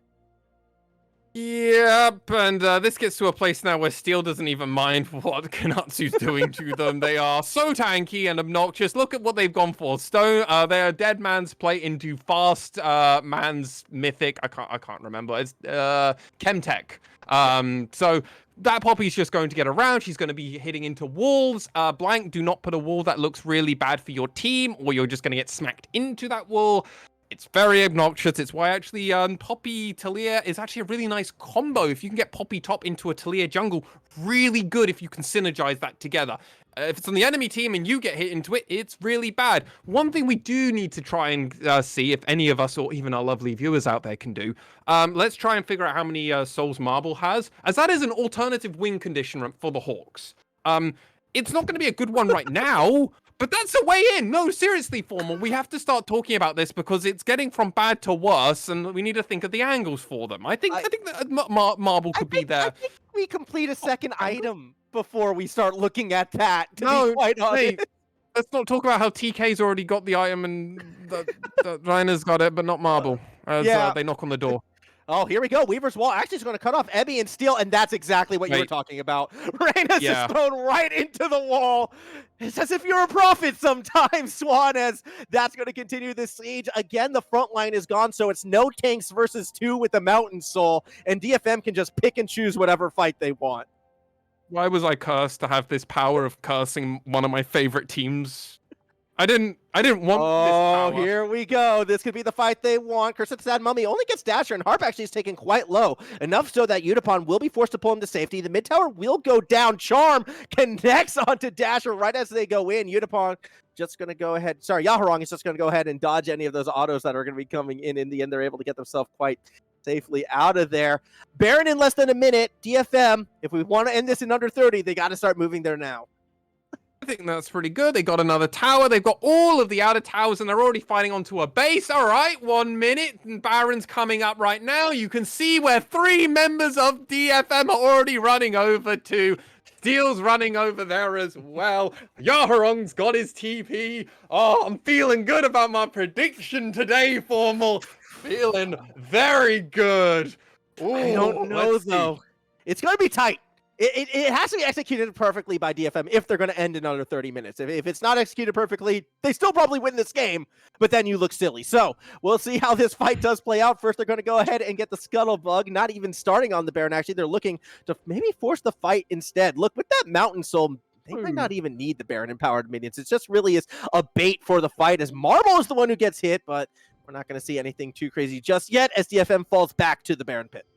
Yep, and this gets to a place now where Steel doesn't even mind what Kanatsu's doing to them. They are so tanky and obnoxious. Look at what they've gone for. Stone, they're Dead Man's play into Fast Man's Mythic. I can't remember. It's Chemtech. So that Poppy's just going to get around. She's going to be hitting into walls. Blank, do not put a wall that looks really bad for your team, or you're just going to get smacked into that wall. It's very obnoxious. It's why actually Poppy Talia is actually a really nice combo. If you can get Poppy top into a Talia jungle, really good if you can synergize that together. If it's on the enemy team and you get hit into it, it's really bad. One thing we do need to try and see, if any of us or even our lovely viewers out there can do, let's try and figure out how many souls Marble has, as that is an alternative win condition for the Hawks. It's not going to be a good one right now, but that's a way in. No, seriously, Formal, we have to start talking about this because it's getting from bad to worse, and we need to think of the angles for them. I think that Marble could be there. I think we complete a second item before we start looking at that, to be quite honest. Hey, let's not talk about how TK's already got the item and Reiner's got it, but not Marble, as they knock on the door. Oh, here we go. Weaver's Wall actually is going to cut off Ebby and Steel, and that's exactly what you were talking about. Reyna's just thrown right into the wall. It's as if you're a prophet sometimes, Swan, as that's going to continue this siege. Again, the front line is gone, so it's no tanks versus 2 with the Mountain Soul, and DFM can just pick and choose whatever fight they want. Why was I cursed to have this power of cursing one of my favorite teams? I didn't want this power. Oh, here we go. This could be the fight they want. Curse of the Sad Mummy only gets Dasher, and Harp actually is taken quite low. Enough so that Utapon will be forced to pull him to safety. The mid tower will go down. Charm connects onto Dasher right as they go in. Utapon just going to go ahead. Sorry, Yaharong is just going to go ahead and dodge any of those autos that are going to be coming in. In the end, they're able to get themselves quite safely out of there. Baron in less than a minute. DFM, if we want to end this in under 30, they got to start moving there now. I think that's pretty good. They got another tower. They've got all of the outer towers, and they're already fighting onto a base. All right, 1 minute, and Baron's coming up right now. You can see where 3 members of DFM are already running over to. Steel's running over there as well. Yaharong's got his TP. Oh, I'm feeling good about my prediction today, Formal. Feeling very good. Ooh, I don't know, though. It's going to be tight. It has to be executed perfectly by DFM if they're going to end in under 30 minutes. If it's not executed perfectly, they still probably win this game, but then you look silly. So we'll see how this fight does play out. First, they're going to go ahead and get the Scuttlebug, not even starting on the Baron. Actually, they're looking to maybe force the fight instead. Look, with that Mountain Soul, they might not even need the Baron empowered minions. It just really is a bait for the fight, as Marble is the one who gets hit, but we're not going to see anything too crazy just yet as DFM falls back to the Baron pit.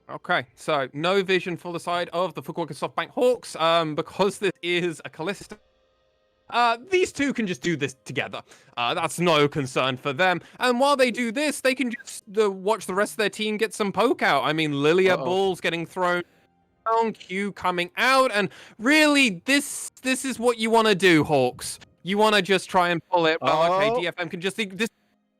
Okay, so no vision for the side of the Fukuoka SoftBank Hawks, because this is a Kalista. These two can just do this together. That's no concern for them. And while they do this, they can just watch the rest of their team get some poke out. I mean, Lilia Bull's getting thrown down, Q coming out, and really, this is what you want to do, Hawks. You want to just try and pull it. Well, okay, DFM can just think this.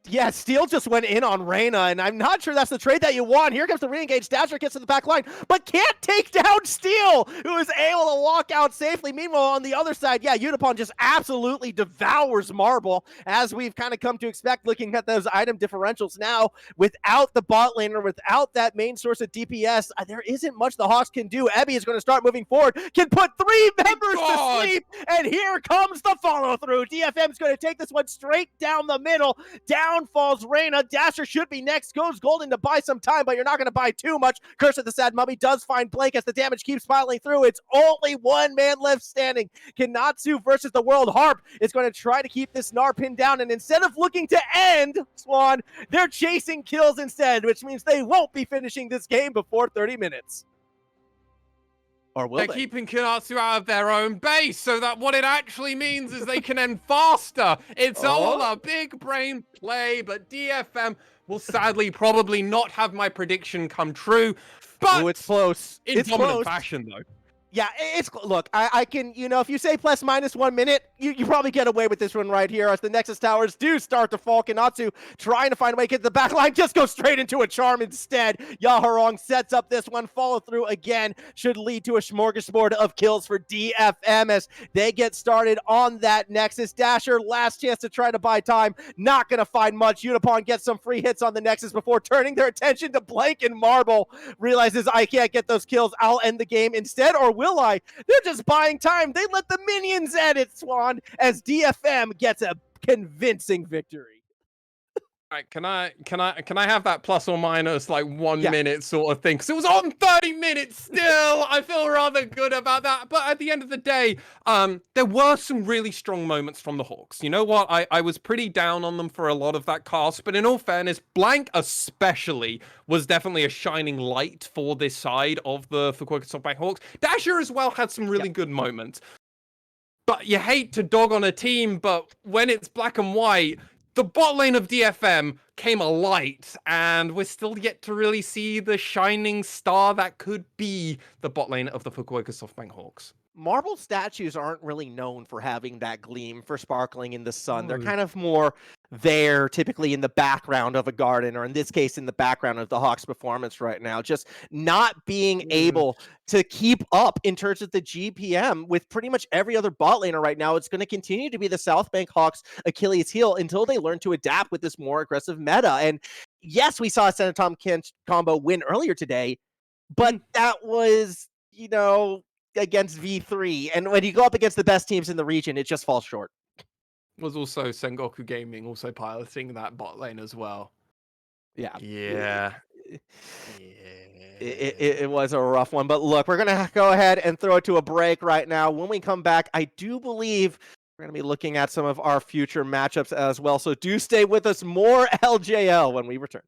Yeah, Steel just went in on Reyna, and I'm not sure that's the trade that you want. Here comes the re-engage. Dasher gets to the back line, but can't take down Steel, who is able to walk out safely. Meanwhile, on the other side, yeah, Utapon just absolutely devours Marble, as we've kind of come to expect looking at those item differentials now. Without the bot laner, without that main source of DPS, there isn't much the Hawks can do. Ebby is going to start moving forward, can put 3 members to sleep, and here comes the follow-through. DFM's going to take this one straight down the middle. Down falls Reyna. Dasher should be next. Goes Golden to buy some time, but you're not going to buy too much. Curse of the Sad Mummy does find Blake as the damage keeps piling through. It's only 1 man left standing. Kanatsu versus the World. Harp is going to try to keep this Gnar pinned down, and instead of looking to end, Swan, they're chasing kills instead, which means they won't be finishing this game before 30 minutes. Or will They're they? keeping Kunatsu out of their own base, so that what it actually means is they can end faster. It's all a big brain play, but DFM will sadly probably not have my prediction come true. But Ooh, it's close. in It's dominant close. fashion, though. Yeah, look, I can, if you say plus minus 1 minute, you probably get away with this one right here as the Nexus Towers do start to fall. Kanatsu trying to find a way to get to the back line, just go straight into a charm instead. Yaharong sets up this one, follow through again, should lead to a smorgasbord of kills for DFM as they get started on that Nexus. Dasher, last chance to try to buy time, not going to find much. Unipon gets some free hits on the Nexus before turning their attention to Blank and Marble, realizes I can't get those kills, I'll end the game instead, or will I? They're just buying time. They let the minions at it, Swan, as DFM gets a convincing victory. All right, can I have that plus or minus like 1 Yeah. minute sort of thing? Because it was on 30 minutes still. I feel rather good about that. But at the end of the day, there were some really strong moments from the Hawks. You know what? I was pretty down on them for a lot of that cast, but in all fairness, Blank especially was definitely a shining light for this side of the Fukuoka SoftBank Hawks. Dasher as well had some really good moments. But you hate to dog on a team, but when it's black and white, the bot lane of DFM came alight, and we're still yet to really see the shining star that could be the bot lane of the Fukuoka SoftBank Hawks. Marble statues aren't really known for having that gleam, for sparkling in the sun. They're No. kind of more there, typically in the background of a garden, or in this case, in the background of the Hawks' performance right now. Just not being able to keep up in terms of the GPM with pretty much every other bot laner right now. It's going to continue to be the SoftBank Hawks' Achilles heel until they learn to adapt with this more aggressive meta. And yes, we saw a Senatom combo win earlier today, but that was, against V3, and when you go up against the best teams in the region, it just falls short. Was also Sengoku Gaming also piloting that bot lane as well. Yeah. It was a rough one, but look, we're gonna go ahead and throw it to a break right now. When we come back, I do believe we're gonna be looking at some of our future matchups as well, so do stay with us. More LJL when we return.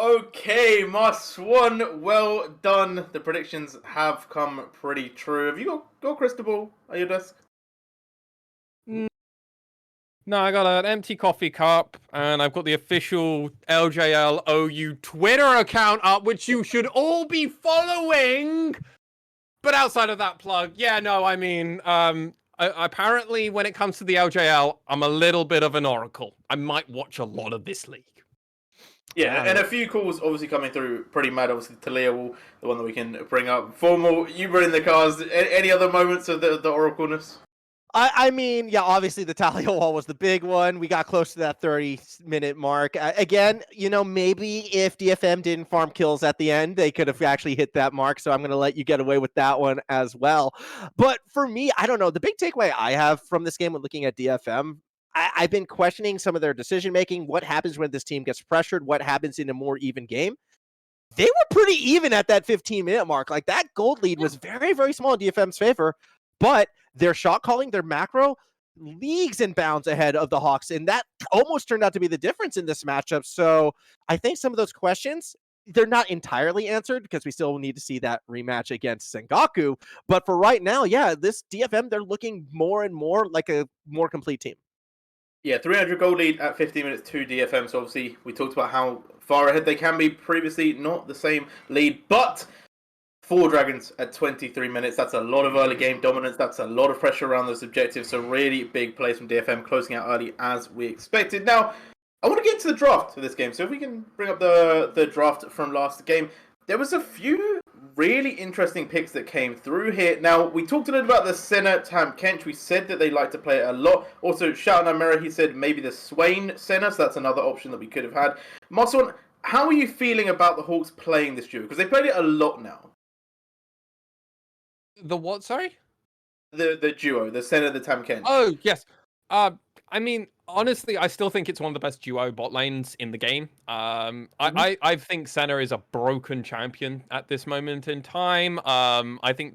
Okay, my swan, well done. The predictions have come pretty true. Have you got a crystal ball at your desk? No, I got an empty coffee cup, and I've got the official LJL OU Twitter account up, which you should all be following. But outside of that plug, yeah, no, I mean, apparently when it comes to the LJL, I'm a little bit of an oracle. I might watch a lot of this league. Yeah, and a few calls obviously coming through pretty mad. Obviously, Talia will, the one that we can bring up. Formal, you were in the cars. Any other moments of the oracleness? I mean, yeah, obviously the Talia wall was the big one. We got close to that 30-minute mark. Again, you know, maybe if DFM didn't farm kills at the end, they could have actually hit that mark. So I'm going to let you get away with that one as well. But for me, I don't know. The big takeaway I have from this game when looking at DFM, I've been questioning some of their decision making. What happens when this team gets pressured? What happens in a more even game? They were pretty even at that 15-minute mark. Like, that gold lead was very, very small in DFM's favor, but their shot calling, their macro, leagues and bounds ahead of the Hawks, and that almost turned out to be the difference in this matchup. So I think some of those questions, they're not entirely answered because we still need to see that rematch against Sengaku. But for right now, yeah, this DFM, they're looking more and more like a more complete team. Yeah, 300 goal lead at 15 minutes to DFM. So obviously we talked about how far ahead they can be previously. Not the same lead, but 4 Dragons at 23 minutes. That's a lot of early game dominance. That's a lot of pressure around those objectives. So really big plays from DFM, closing out early as we expected. Now, I want to get into the draft of this game. So if we can bring up the draft from last game, there was a few really interesting picks that came through here. Now, we talked a little about the Senna Tam Kench. We said that they like to play it a lot. Also, shout out Namera, he said maybe the Swain Senna, so that's another option that we could have had. Moswan, how are you feeling about the Hawks playing this duo? Because they played it a lot now. The what, sorry? The duo, the Senna, the Tam Kench. Oh, yes. I mean, honestly, I still think it's one of the best duo bot lanes in the game. I think Senna is a broken champion at this moment in time. I think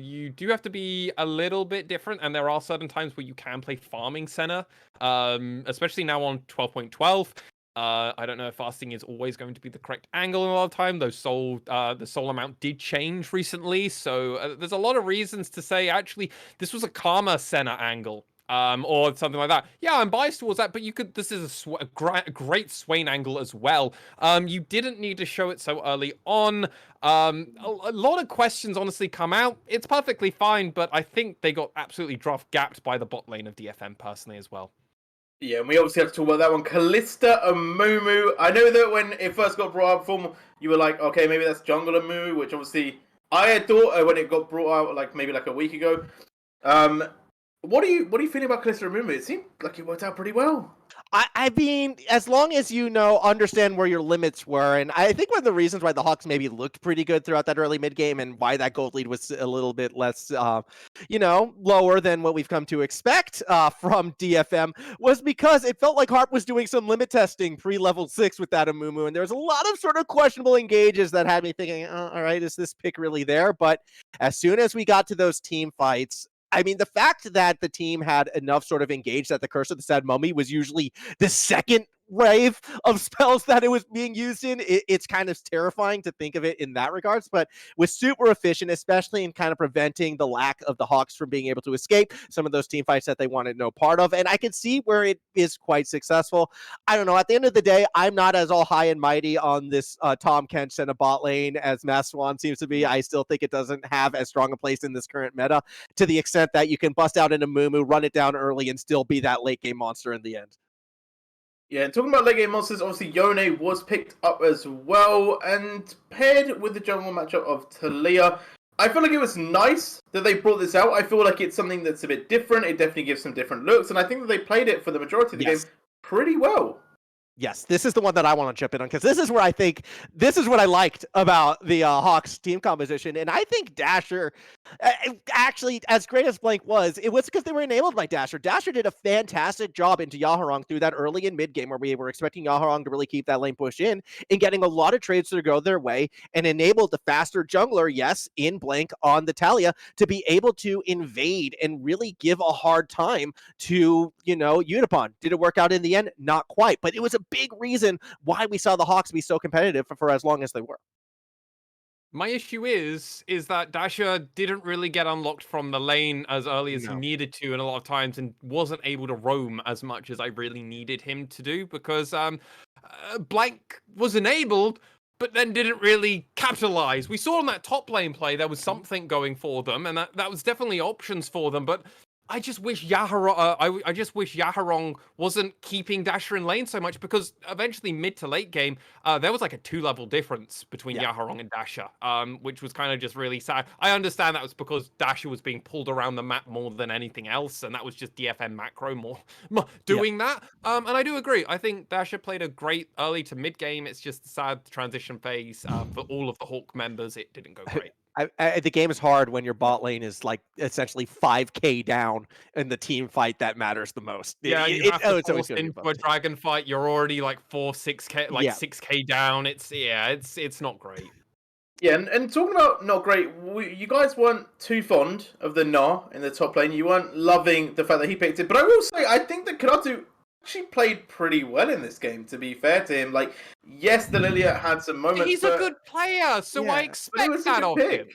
you do have to be a little bit different, and there are certain times where you can play farming Senna, especially now on 12.12. I don't know if fasting is always going to be the correct angle a lot of time. The soul amount did change recently, so there's a lot of reasons to say actually this was a calmer Senna angle. Or something like that. Yeah, I'm biased towards that, but you could. This is a great Swain angle as well. You didn't need to show it so early on. A lot of questions honestly come out. It's perfectly fine, but I think they got absolutely draft gapped by the bot lane of DFM personally as well. Yeah, and we obviously have to talk about that one. Callista Amumu. I know that when it first got brought up, formal, you were like, okay, maybe that's Jungle Amumu, which obviously I had thought when it got brought out, like maybe like a week ago. What are you feeling about Callista Amumu? It seemed like it worked out pretty well. I mean, as long as you understand where your limits were, and I think one of the reasons why the Hawks maybe looked pretty good throughout that early mid game, and why that gold lead was a little bit less, lower than what we've come to expect from DFM, was because it felt like Harp was doing some limit testing pre-level 6 with that Amumu, and there was a lot of sort of questionable engages that had me thinking, all right, is this pick really there? But as soon as we got to those team fights, I mean, the fact that the team had enough sort of engaged that the Curse of the Sad Mummy was usually the second wave of spells that it was being used in, it's kind of terrifying to think of it in that regards, but was super efficient, especially in kind of preventing the lack of the Hawks from being able to escape some of those team fights that they wanted no part of, and I can see where it is quite successful. I don't know, at the end of the day, I'm not as all high and mighty on this Tom Kench and a bot lane as Mass Swan seems to be. I still think it doesn't have as strong a place in this current meta, to the extent that you can bust out an Amumu, run it down early, and still be that late game monster in the end. Yeah, and talking about late game monsters, obviously Yone was picked up as well, and paired with the jungle matchup of Talia. I feel like it was nice that they brought this out. I feel like it's something that's a bit different. It definitely gives some different looks, and I think that they played it for the majority of the game pretty well. Yes, this is the one that I want to jump in on, because this is where I think, this is what I liked about the Hawks team composition. And I think Dasher, actually, as great as Blank was, it was because they were enabled by Dasher. Dasher did a fantastic job into Yaharong through that early and mid game where we were expecting Yaharong to really keep that lane push in, and getting a lot of trades to go their way, and enabled the faster jungler, yes, in Blank on the Talia, to be able to invade and really give a hard time to, Unipon. Did it work out in the end? Not quite, but it was a big reason why we saw the Hawks be so competitive for as long as they were. My issue is that Dasher didn't really get unlocked from the lane as early as he No. needed to, and a lot of times, and wasn't able to roam as much as I really needed him to do, because Blank was enabled, but then didn't really capitalize. We saw in that top lane play there was something going for them, and that was definitely options for them, but I just wish Yaharong, I just wish Yaharong wasn't keeping Dasher in lane so much, because eventually mid to late game, there was like a 2-level difference between Yaharong and Dasher, which was kind of just really sad. I understand that was because Dasher was being pulled around the map more than anything else, and that was just DFM macro more doing that. And I do agree. I think Dasher played a great early to mid game. It's just a sad transition phase for all of the Hawk members. It didn't go great. The game is hard when your bot lane is like essentially 5k down in the team fight that matters the most. Yeah, you have to it's always force gonna be into above a dragon fight. You're already like 6k, like Yeah. 6k down. It's not great. Yeah, and talking about not great, you guys weren't too fond of the Gnar in the top lane. You weren't loving the fact that he picked it. But I will say, I think that Kanatu actually played pretty well in this game, to be fair to him. Like, yes, the Lilia had some moments. He's a good player, so I expect that of him.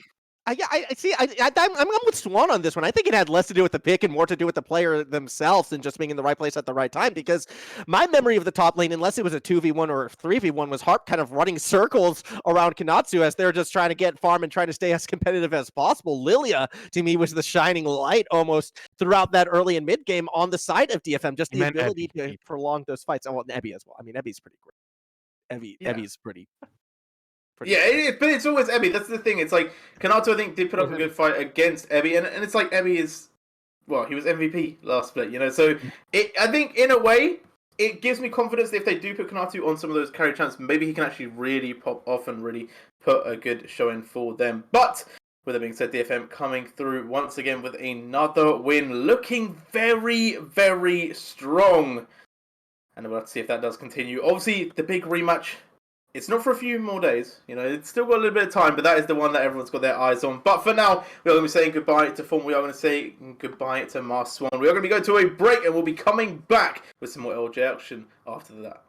I see. I'm with Swan on this one. I think it had less to do with the pick and more to do with the player themselves than just being in the right place at the right time. Because my memory of the top lane, unless it was a 2v1 or a 3v1, was Harp kind of running circles around Kanatsu as they're just trying to get farm and trying to stay as competitive as possible. Lilia, to me, was the shining light almost throughout that early and mid game on the side of DFM. Just the ability to prolong those fights. Oh, well, Ebby as well. I mean, Ebby's pretty great. Ebby's pretty. But it's always Ebby. That's the thing. It's like Kanato, I think, did put up a good fight against Ebby, and it's like Ebby is, well, he was MVP last split, you know. So I think in a way it gives me confidence that if they do put Kanato on some of those carry champs, maybe he can actually really pop off and really put a good showing for them. But with that being said, DFM coming through once again with another win, looking very, very strong, and we'll have to see if that does continue. Obviously, the big rematch. It's not for a few more days, you know, it's still got a little bit of time, but that is the one that everyone's got their eyes on. But for now, we are going to be saying goodbye to Form, we are going to say goodbye to Mars Swan. We are going to be going to a break, and we'll be coming back with some more LJ action after that.